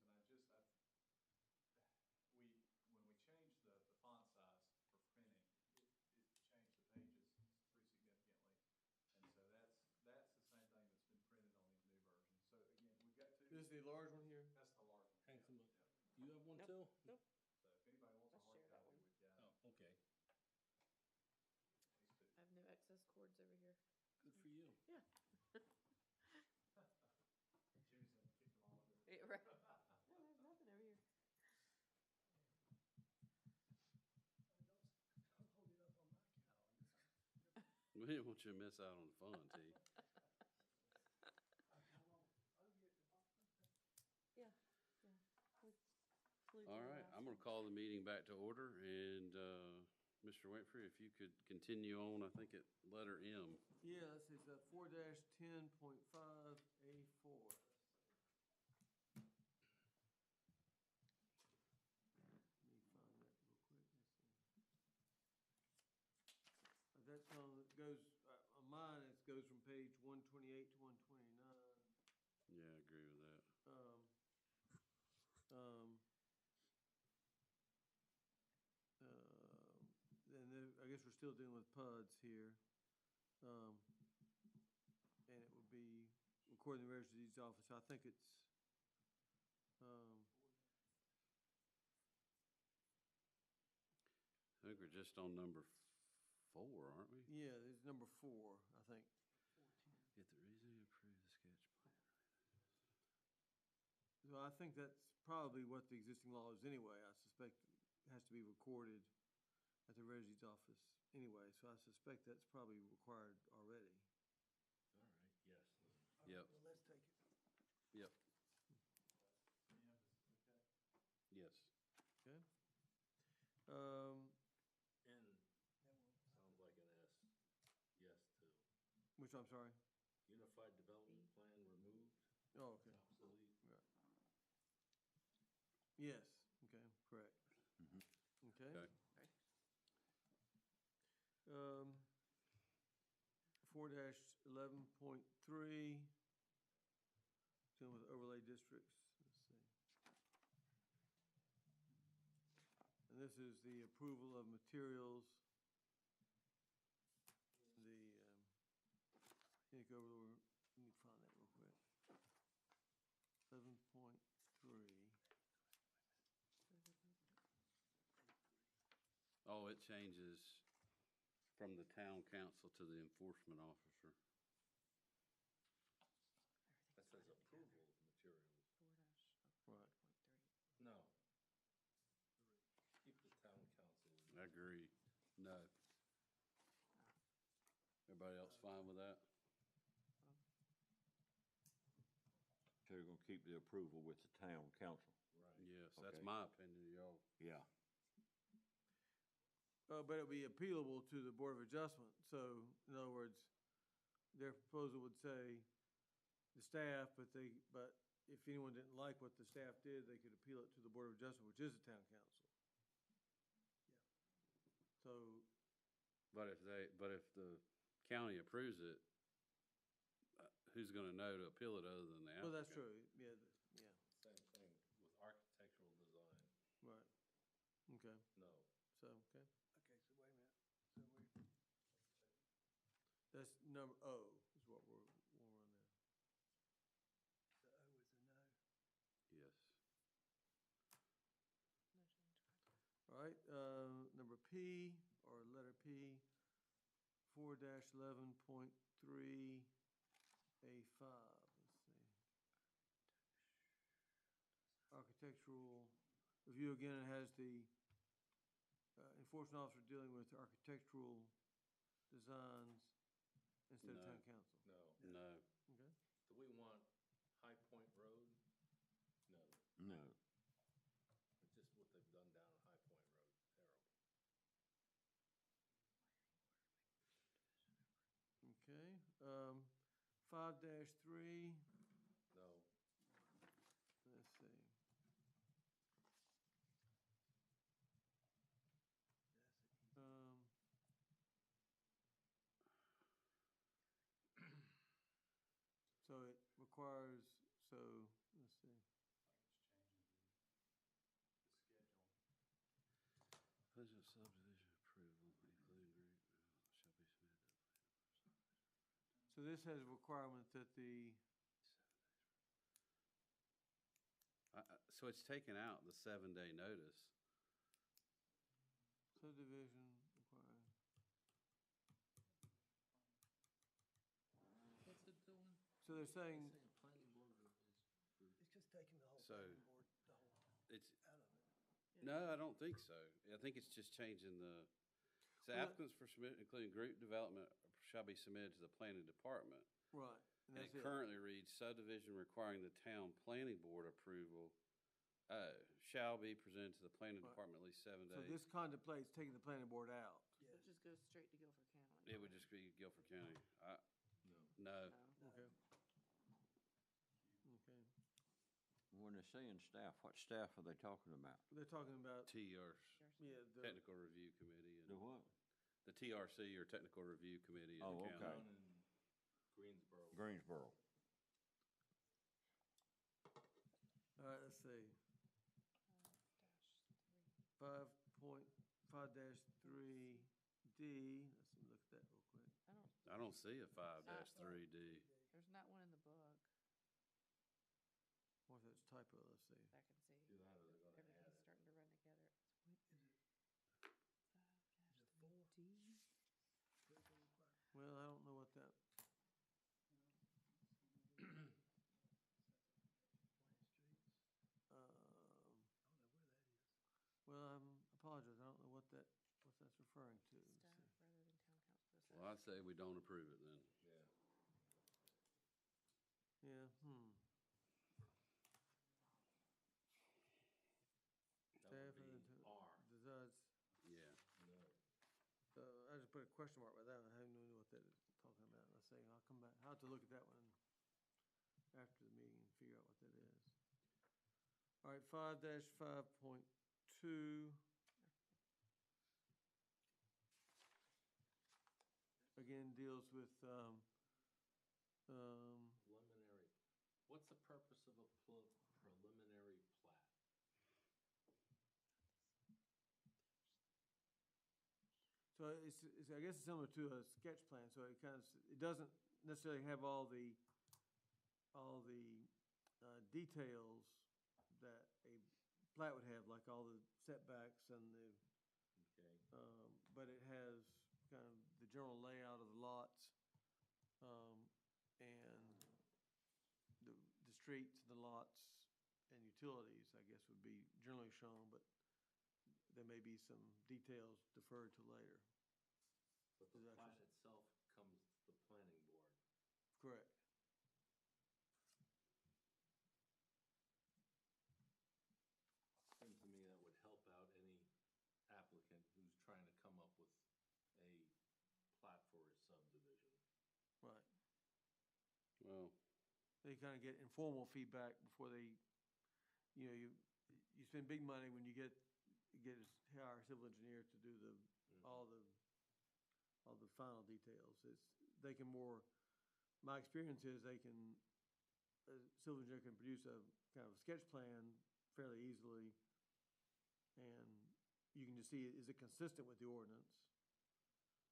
I know it gets confusing. When we changed the font size for printing, it changed the pages pretty significantly. And so that's the same thing that's been printed on these new versions. So again, we've got two. This is the large one here? That's the large one. Thanks, Yeah, but yeah. you have one Nope. too? Nope. So if anybody wants a I'll hard share that copy, one. we've got Oh, okay. these two. I have no excess cords over here. Good for you. Yeah. Choose didn't want you to miss out on the fun, T. Yeah, yeah. Flew All through right, last I'm gonna one. call the meeting back to order, and, Mr. Winfrey, if you could continue on, I think at letter M. Yeah, this is 4-10.5A4. Let me find that real quick. Let's see. That's on, it goes, on mine, it goes from page 128 to 129. Yeah, I agree with that. And then I guess we're still dealing with PUDs here. And it would be recording the register of deeds office. I think it's, I think we're just on number 4, aren't we? yeah, it's number 4, I think. Get the reason to approve the sketch plan. So I think that's probably what the existing law is anyway. I suspect it has to be recorded at the registrar's office anyway, so I suspect that's probably required already. All right, yes. Yep. Well, let's take it. Yep, M is okay. yes. Okay? N sounds like an S. Yes to. Which, I'm sorry? Unified Development Plan removed, Oh, okay. obsolete. Right. Yes, okay, correct. Okay. Okay. 4-11.3, dealing with overlay districts. Let's see. And this is the approval of materials. The, scenic overlay, let me find that real quick. 7.3. Oh, it changes from the town council to the enforcement officer. That says approval of materials. 4-0.3. Right. No. Keep the town council. I agree. No. Everybody else fine with that? So you're gonna keep the approval with the town council? Right. Yes, that's Okay. my opinion, y'all. Yeah. But it'll be appealable to the Board of Adjustment. So, in other words, their proposal would say the staff, but if anyone didn't like what the staff did, they could appeal it to the Board of Adjustment, which is the town council. So, But if the county approves it, who's gonna know to appeal it other than the applicant? well, that's true, yeah, yeah, Same thing with architectural design. right. Okay, No. so, okay. Okay, so wait a minute. So we, That's number O is what we're on now. the O is a no. Yes. No change. All right, number P, or letter P, 4-11.3A5, let's see. Architectural review, again, it has the enforcement officer dealing with architectural designs instead of No. town council. No. No. Okay, Do we want High Point Road? No. No. Just what they've done down High Point Road, terrible. okay, 5-3, No. let's see. So it requires, so, let's see. Like it's changing the schedule. Budget subdivision approval, including group, shall be submitted to the So this has a requirement that the, So it's taken out the 7-day notice. subdivision required. What's it doing? So they're saying, planning board is. It's just taking the whole So- planning board, the whole, It's, out of it. no, I don't think so. I think it's just changing the, so Well, applicants for submit, including group development, shall be submitted to the planning department. Right, and And that's it it. currently reads subdivision requiring the town planning board approval, shall be presented to the planning Right. department at least 7 So days. this contemplates taking the planning board out. So it just goes straight to Guilford County. It would just be Guilford County. No. No, No. Okay. Okay. When they're saying staff, what staff are they talking about? They're talking about, yeah, the, technical review committee The and what? the TRC or technical review committee of Oh, the okay. county. Down in Greensboro. Greensboro. all right, let's see. 5.5-3D, let's look at that real quick. I don't see a 5-3D. There's not one in the book What's that typo, let's see. that I can see. Either that or they're gonna add Everything's it. starting to run together. What is it? Is it 4? 5-3D? Well, I don't know what that, well, I apologize, I don't know what that's referring to. Let's Staff see. rather than town council. Well, I'd say we don't approve it then. Yeah. Yeah, That Staff would rather be than R. Does, Yeah. No. I just put a question mark by that one, I have no idea what that is talking about. Let's see, I'll come back, I'll have to look at that one after the meeting and figure out what that is. All right, 5-5.2. Again, deals with, Preliminary, what's the purpose of a preliminary plat? so I guess it's similar to a sketch plan, so it kind of, it doesn't necessarily have all the details that a plat would have, like all the setbacks and the, Okay. but it has kind of the general layout of the lots, and the streets, the lots, and utilities, I guess, would be generally shown, but there may be some details deferred to later. But the Is that plat just- itself comes to the planning board. Correct. Seems to me that would help out any applicant who's trying to come up with a plat for a subdivision. Right. Well, They kind of get informal feedback before they, you spend big money when you hire a civil engineer to do all the final details. They can more, my experience is a civil engineer can produce a kind of sketch plan fairly easily, and you can just see, is it consistent with the ordinance?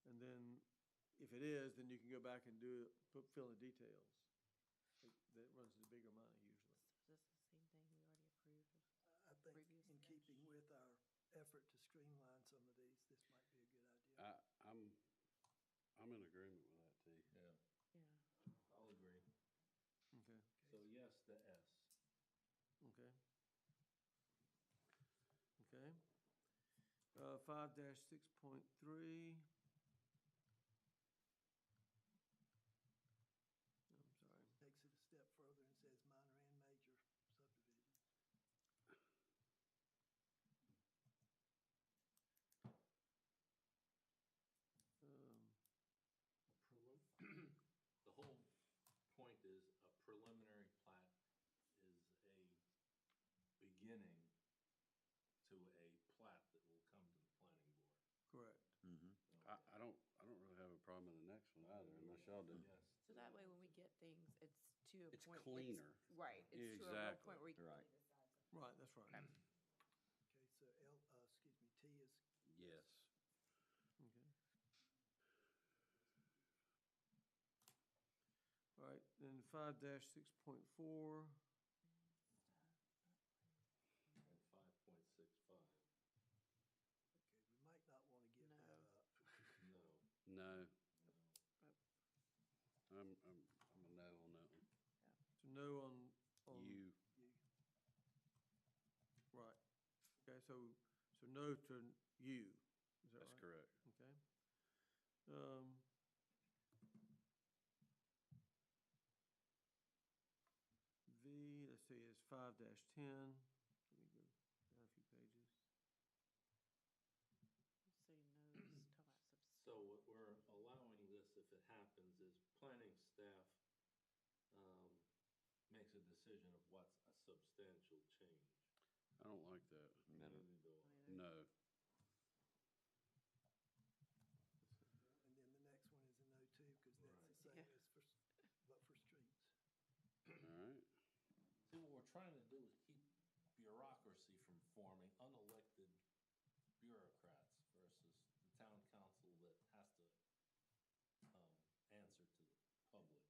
And then, if it is, then you can go back and fill in the details. That runs into bigger money usually. So is this the same thing we already approved? I think Previous in sketch. keeping with our effort to streamline some of these, this might be a good idea. I'm in agreement with that, T. Yeah, Yeah. I'll agree. Okay, So yes to S. okay. Okay. 5-6.3. I'm sorry. Takes it a step further and says minor and major subdivisions. The whole point is a preliminary plat is a beginning to a plat that will come to the planning board. Correct. Mm-hmm. I don't really have a problem in the next one either, unless y'all do. Yes. So that way, when we get things, it's to a It's point. cleaner. Right, it's to a real Exactly. point where we can Right. really decide something. Right, that's right. Okay, so T is Yes. Okay. All right, then 5-6.4. And 5.65. okay. We might not want to give No. that up. No. No. I'm a no on that one. So no on You, right. Okay, so no to you. Is that right? that's correct. Okay. is 5-10. Let me go down a few pages. Say no is talking about So what we're allowing this, if it happens, is planning staff makes a decision of what's a substantial change. I don't like that. No. Neither do I. No. And then the next one is a no too, because that's the same Yeah. as for, but for streets. All right. See, what we're trying to do is keep bureaucracy from forming, unelected bureaucrats versus the town council that has to answer to the public. Exactly.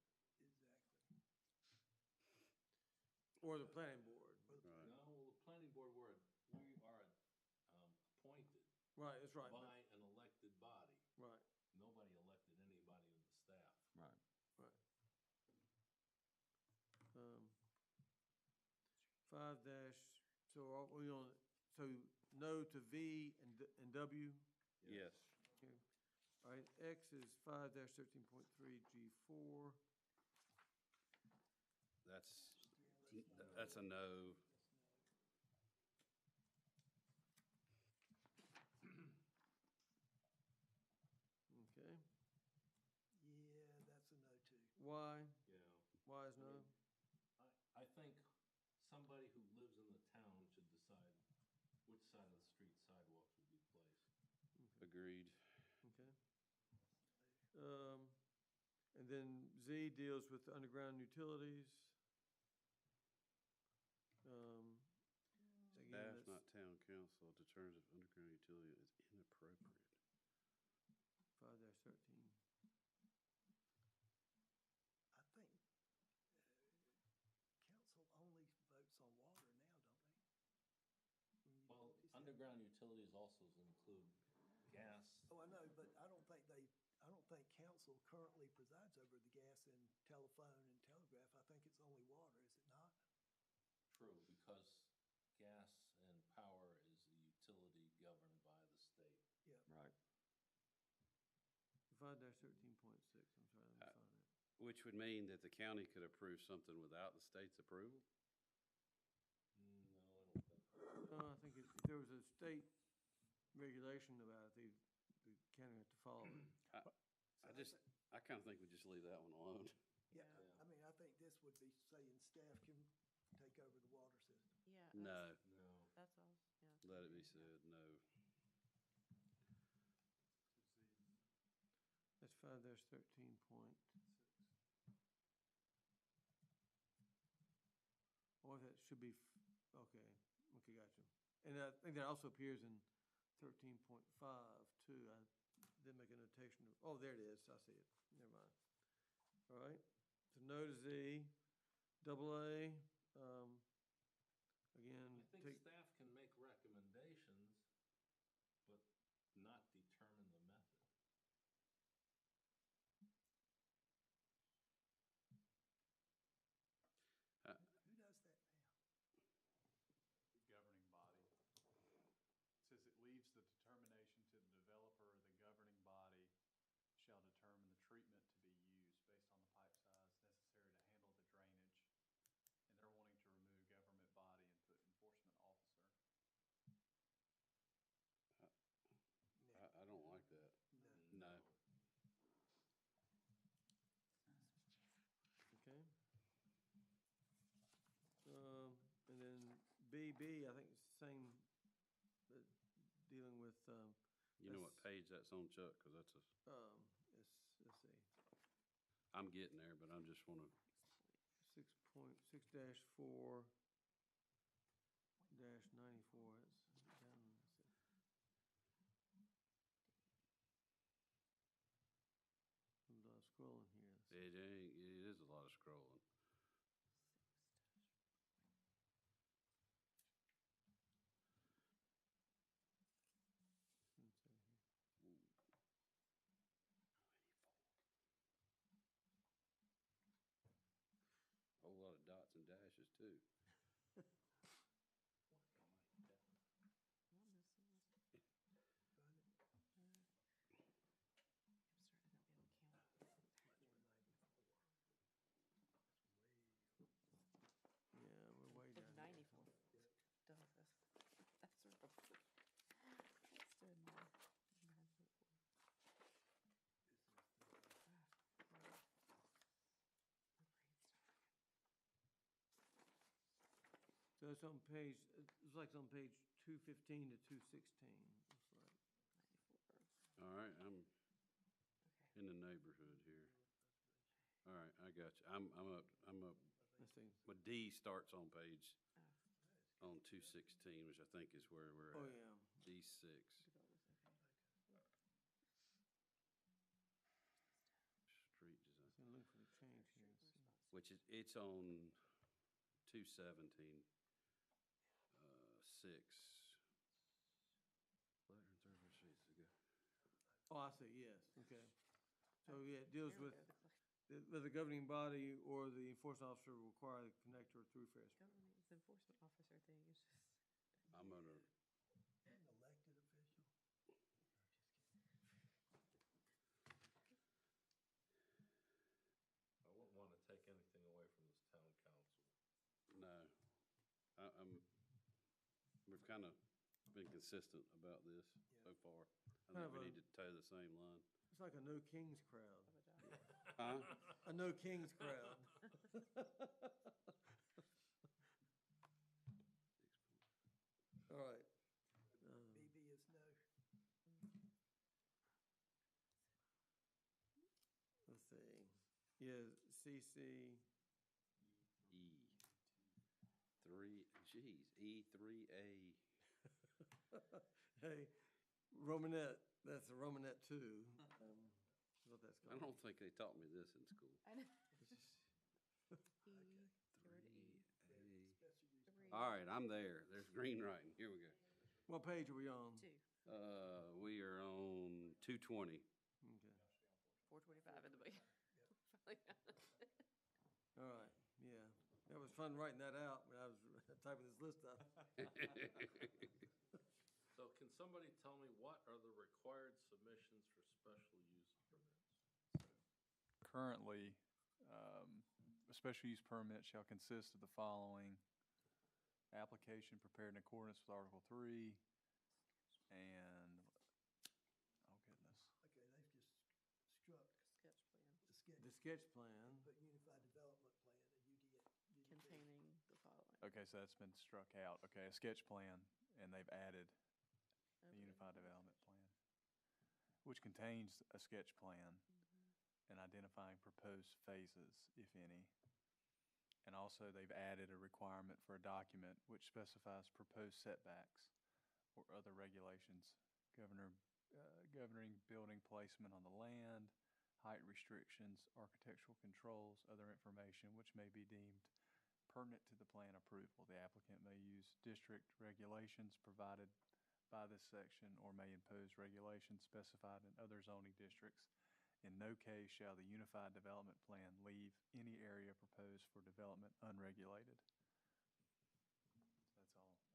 Or the planning board. Right. No, the planning board, we are appointed Right, that's right. by an elected body. Right, Nobody elected anybody in the staff. Right. right. 5 dash, so are we on, so no to V and W? Yes. Okay. All right, X is 5-13.3 G4. That's a no. Okay, Yeah, that's a no too. Y, Yeah. Y is no? I think somebody who lives in the town should decide which side of the street sidewalks would be placed. Agreed. Okay. And then Z deals with underground utilities. Again, Staff, not town council, determines if underground utility is inappropriate. 5-13. I think council only votes on water now, don't they? Well, underground utilities also include gas. Oh, I know, but I don't think council currently presides over the gas and telephone and telegraph. I think it's only water, is it not? True, because gas and power is a utility governed by the state. Yeah. Right. 5-13.6, I'm sorry, let me find that. Which would mean that the county could approve something without the state's approval? No, I don't think so. I think if there was a state regulation about it, the county would have to follow it. I kind of think we just leave that one alone. Yeah, Yeah. I mean, I think this would be saying staff can take over the water system. Yeah. No, No. That's all, yeah. let it be said, no. That's 5-13 point. Oh, that should be, okay, gotcha. And I think that also appears in 13.5 too. I didn't make a notation. Oh, there it is, I see it, never mind. All right, so no to Z, double A, again, I think staff can make recommendations, but not determine the method. Who does that now? The governing body. It says it leaves the determination to the developer or the governing body shall determine the treatment to be used based on the pipe size necessary to handle the drainage. And they're wanting to remove government body and put enforcement officer. I don't like that. No. okay. And then BB, I think it's the same, dealing with, You know what page that's on, Chuck? Because that's let's see, I'm getting there, but I'm just want to, 6.6-4 -94. It's down, a lot of scrolling here. it is a lot of scrolling. Whole lot of dots and dashes too. Yeah, we're way it's on page, it's like on page 215 to 216, looks like. 94. All right, I'm Okay. in the neighborhood here. All right, I got you. I'm up. Let's see. But D starts on page, Oh, on 216, which I think is where we're Oh, at. yeah. D6. development, okay. Street design, So look for the change here. and see. which is, it's on 217, 6. 130 sheets ago. Oh, I see, yes, okay. So, yeah, it deals There we with go. whether the governing body or the enforcement officer will require the connector through Fair Street. Government enforcement officer thing is just. I'm gonna, An elected official. I wouldn't want to take anything away from this town council. no, we've kind of been consistent about this so far. I Kind think of we a- need to toe the same line. It's like a no kings crowd. Huh? A no kings crowd. All right. BB is no. Let's see. Yeah, CC. E3A. Hey, Romanet, that's a Romanet 2. Is what that's I called. don't think they taught me this in school. I know. E, get rid of E. 3A. Special use. Three. All right, I'm there. There's green writing. Here we go. What page are we on? 2, We are on 220. Okay. 425 in the beginning. All right, yeah. That was fun writing that out when I was typing this list up. So can somebody tell me what are the required submissions for special use permits? Currently, a special use permit shall consist of the following: application prepared in accordance with Article 3, and, oh goodness, Okay, they've just struck Sketch plan the sketch, The sketch plan. put Unified Development Plan, a UDP. containing the following. okay, so that's been struck out. Okay, a sketch plan, and they've added a Okay. Unified Development Plan, which contains a sketch plan and identifying proposed phases, if any. And also, they've added a requirement for a document which specifies proposed setbacks or other regulations governing building placement on the land, height restrictions, architectural controls, other information which may be deemed pertinent to the plan approval. The applicant may use district regulations provided by this section or may impose regulations specified in other zoning districts. In no case shall the Unified Development Plan leave any area proposed for development unregulated. That's all,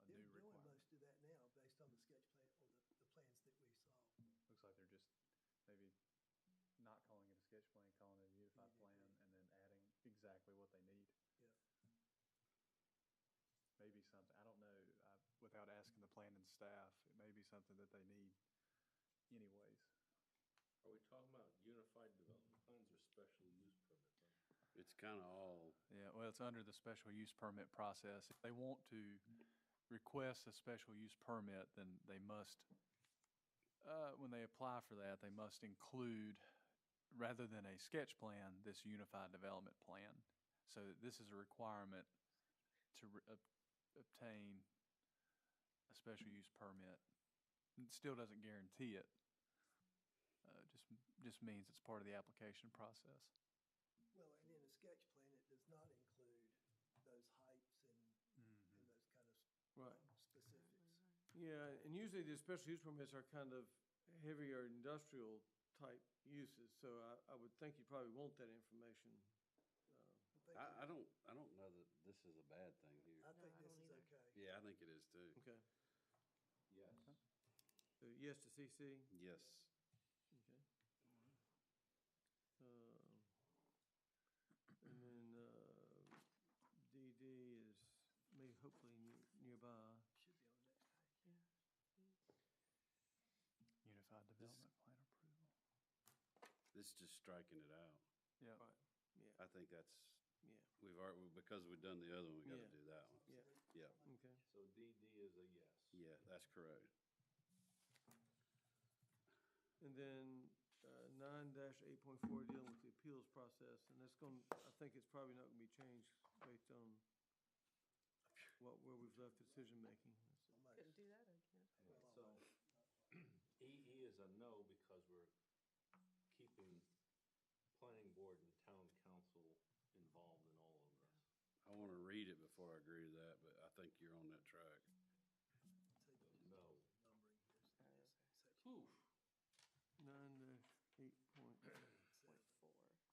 a new They're doing requirement. most of that now, based on the sketch plan, or the plans that we saw. Looks like they're just maybe not calling it a sketch plan, calling it a unified plan, and then adding exactly what they need. Yeah. Maybe something, I don't know, without asking the planning staff, it may be something that they need anyways. Are we talking about unified development plans or special use permit plans? It's kind of all, Yeah, well, it's under the special use permit process. If they want to request a special use permit, then they must, when they apply for that, they must include, rather than a sketch plan, this unified development plan. So this is a requirement to obtain a special use permit. It still doesn't guarantee it. Just means it's part of the application process. Well, and in a sketch plan, it does not include those heights and those kind of Right. specifics. Yeah, and usually the special use permits are kind of heavier industrial type uses, so I would think you probably want that information. think I don't know that this is a bad thing here. I think I this don't is either. okay. Yeah, I think it is too. Okay. Yes. So yes to CC? Yes. Okay. And then DD is maybe hopefully nearby. Should be on the next page. Unified Development Plan approval. This is just striking it out. Yeah. Right, yeah, I think that's, yeah, we've already, because we've done the other one, we got Yeah. to do that one. yeah, Yeah. that's correct. And then, 9-8.4 dealing with the appeals process, and that's gonna, I think it's probably not gonna be changed based on where we've left decision-making. Couldn't do that again. So, EE is a no because we're keeping planning board and town council involved in all of this. I want to read it before I agree to that, but I think you're on that track. No. Oh, Oof. 9-8.4.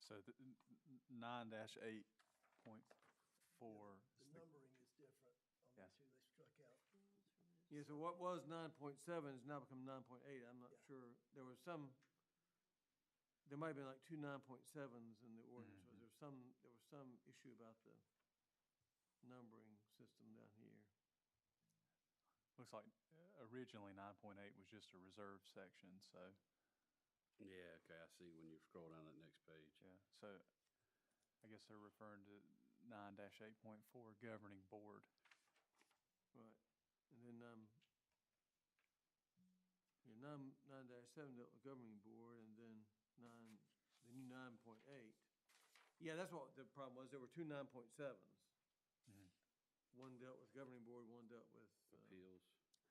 So the 9-8.4. The numbering is different on the Yes. two they struck out. Yeah, so what was 9.7 has now become 9.8. I'm not Yeah. sure. There might have been like two 9.7s in the ordinance, but there was some issue about the numbering system down here. Looks like originally 9.8 was just a reserve section, so, Yeah, okay, I see when you scroll down that next page. yeah. So I guess they're referring to 9-8.4 governing board. Right. And then, yeah, 9-7 dealt with governing board, and then the new 9.8. Yeah, that's what the problem was. There were two 9.7s. One dealt with governing board, one dealt with Appeals.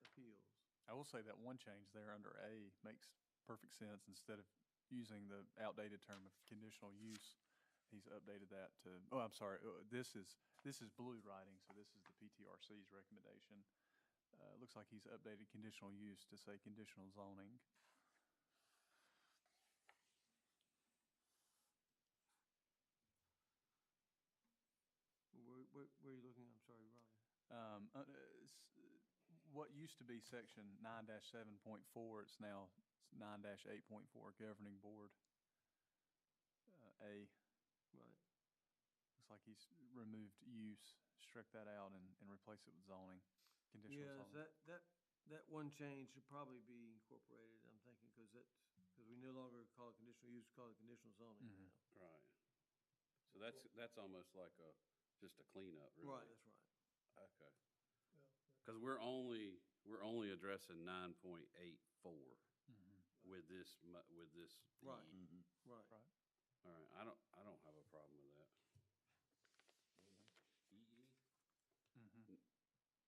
appeals. I will say that one change there under A makes perfect sense. Instead of using the outdated term of conditional use, he's updated that to, oh, I'm sorry, this is blue writing, so this is the PTRC's recommendation. Looks like he's updated conditional use to say conditional zoning. Where are you looking? I'm sorry, Robbie. What used to be section 9-7.4, it's now 9-8.4 governing board. A. Right. Looks like he's removed use, struck that out and replaced it with zoning, conditional Yes, zoning. that one change should probably be incorporated, I'm thinking, because we no longer call it conditional use, we call it conditional zoning now. Right. So that's almost like just a cleanup, really. Right, that's right. Okay. Because we're only addressing 9.84 with this. Right. E. Right. Right. All right. I don't have a problem with that.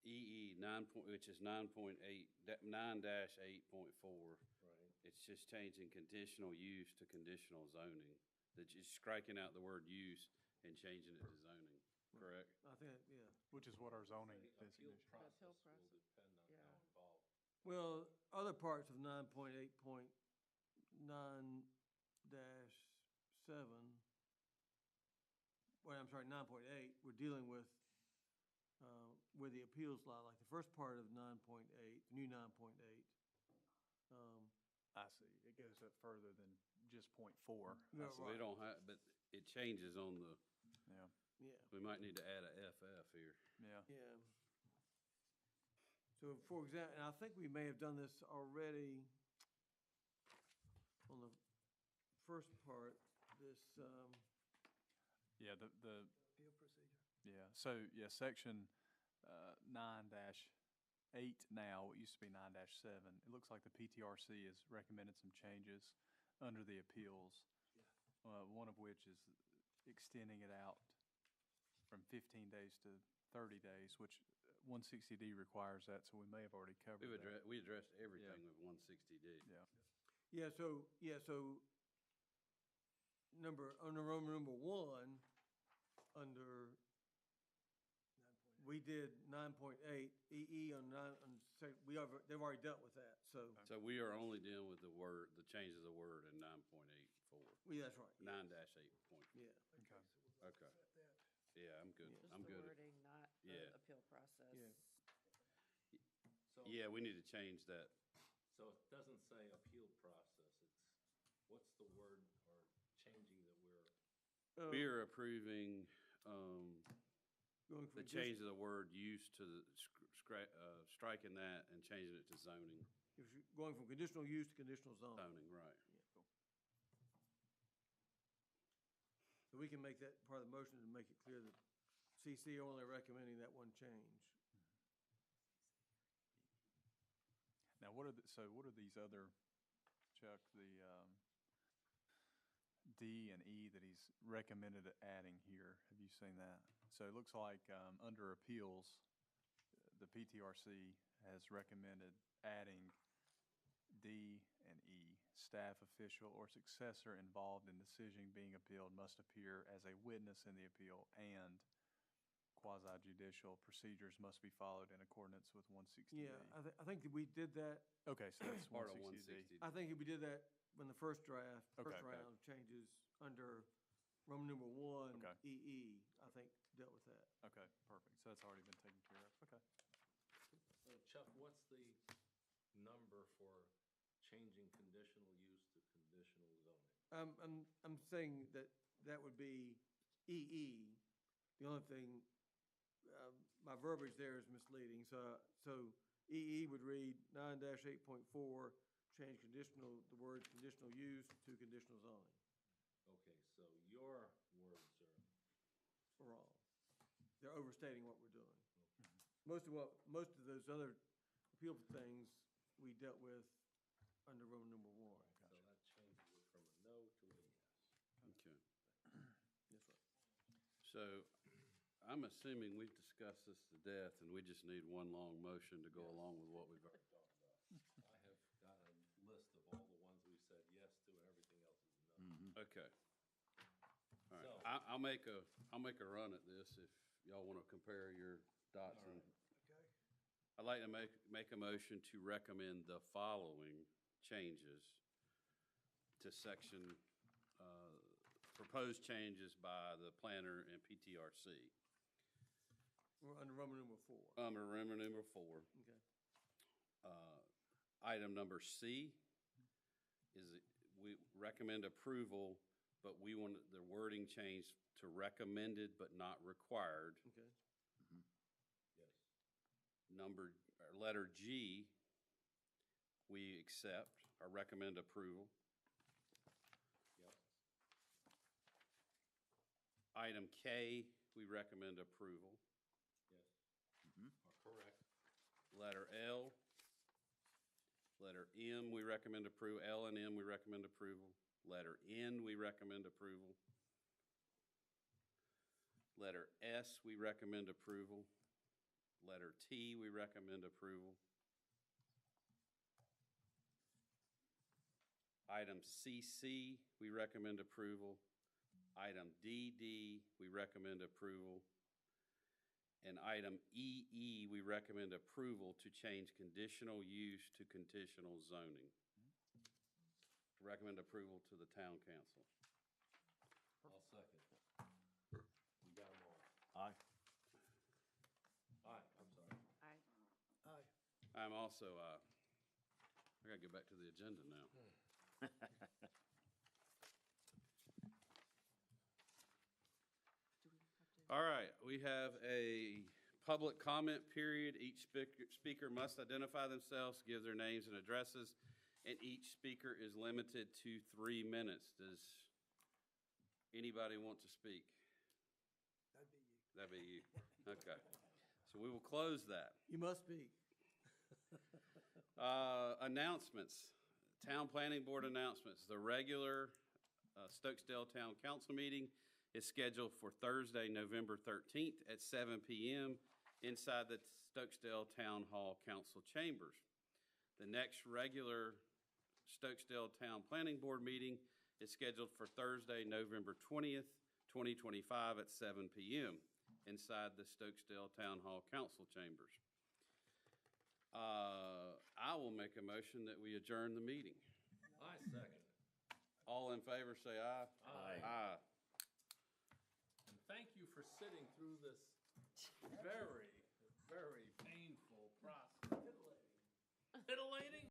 EE 9 point, which is 9.8, 9-8.4. Right. It's just changing conditional use to conditional zoning. That's just striking out the word use and changing it to zoning. Correct? I think, yeah. Which is what our zoning Appeal designation. process Appeal will process. depend on Yeah. how involved. Well, other parts of 9.8.9-7, well, I'm sorry, 9.8, we're dealing with the appeals law, like the first part of 9.8, the new 9.8. I see. It goes up further than just .4. Yeah, So we don't have, but it changes on the, Yeah, Yeah, we might need to add a FF here. yeah. yeah. So for example, and I think we may have done this already on the first part, this, Yeah, the Appeal procedure. yeah. So yeah, section 9-8 now, it used to be 9-7. It looks like the PTRC has recommended some changes under the appeals. One of which is extending it out from 15 days to 30 days, which 160D requires that, so we may have already covered that. We addressed everything with 160D. Yeah. so under Roman number 1, we did 9.8, EE on 9, they've already dealt with that, so, So we are only dealing with the changes of word in 9.84, that's right. 9-8 point. Yeah, Okay. Okay. Yeah, I'm good. Just I'm the good. wording, not the Yeah. appeal process. Yeah. So, Yeah, we need to change that. so it doesn't say appeal process, what's the word or changing that we're, We are approving, going from the change of the word use to the, striking that and changing it to zoning. going from conditional use to conditional zoning. Zoning, right. So we can make that part of the motion to make it clear that CC only recommending that one change. what are, what are these other, Chuck, the, D and E that he's recommended adding here? Have you seen that? So it looks like, under appeals, the PTRC has recommended adding D and E. Staff official or successor involved in decision being appealed must appear as a witness in the appeal, and quasi-judicial procedures must be followed in accordance with 160D. Yeah, I think that we did that. Okay, so that's Part of 160D. 160. I think we did that when the first draft, Okay, first okay. round of changes under Roman numeral 1, Okay. EE, I think dealt with that. Okay, perfect. So that's already been taken care of. Okay. Chuck, what's the number for changing conditional use to conditional zoning? I'm saying that that would be EE. The only thing, my verbiage there is misleading. So EE would read 9-8.4, change conditional, the word conditional use to conditional zoning. Okay, so your words are, Wrong. They're overstating what we're doing. Most of those other appeal things we dealt with under Roman numeral 1. so that changes it from a no to a yes. Okay. Yes, sir. So I'm assuming we've discussed this to death, and we just need one long motion to go along with what we've already talked about. I have got a list of all the ones we said yes to, and everything else is no. Okay. All right. So- I'll make a run at this if y'all want to compare your dots. And Okay. I'd like to make a motion to recommend the following changes to section, proposed changes by the planner and PTRC. We're under Roman numeral 4. Under Roman numeral 4. Okay. Item number C is we recommend approval, but we want the wording changed to recommended but not required. Okay. Yes. Letter G, we accept or recommend approval. Yep. Item K, we recommend approval. Yes. Correct. Letter L. Letter M, we recommend approval. L and M, we recommend approval. Letter N, we recommend approval. Letter S, we recommend approval. Letter T, we recommend approval. Item CC, we recommend approval. Item DD, we recommend approval. And item EE, we recommend approval to change conditional use to conditional zoning. Recommend approval to the town council. I'll second. We got them all. Aye. Aye, I'm sorry. Aye. I'm also, I gotta get back to the agenda now. All right, we have a public comment period. Each speaker must identify themselves, give their names and addresses, and each speaker is limited to 3 minutes. Does anybody want to speak? That'd be you. That'd be you. Okay. So we will close that. You must speak. Announcements, Town Planning Board announcements. The regular Stokesdale Town Council meeting is scheduled for Thursday, November 13th at 7 p.m. inside the Stokesdale Town Hall Council Chambers. The next regular Stokesdale Town Planning Board meeting is scheduled for Thursday, November 20th, 2025 at 7 p.m. inside the Stokesdale Town Hall Council Chambers. I will make a motion that we adjourn the meeting. I second. All in favor, say aye. Aye. Aye. And thank you for sitting through this very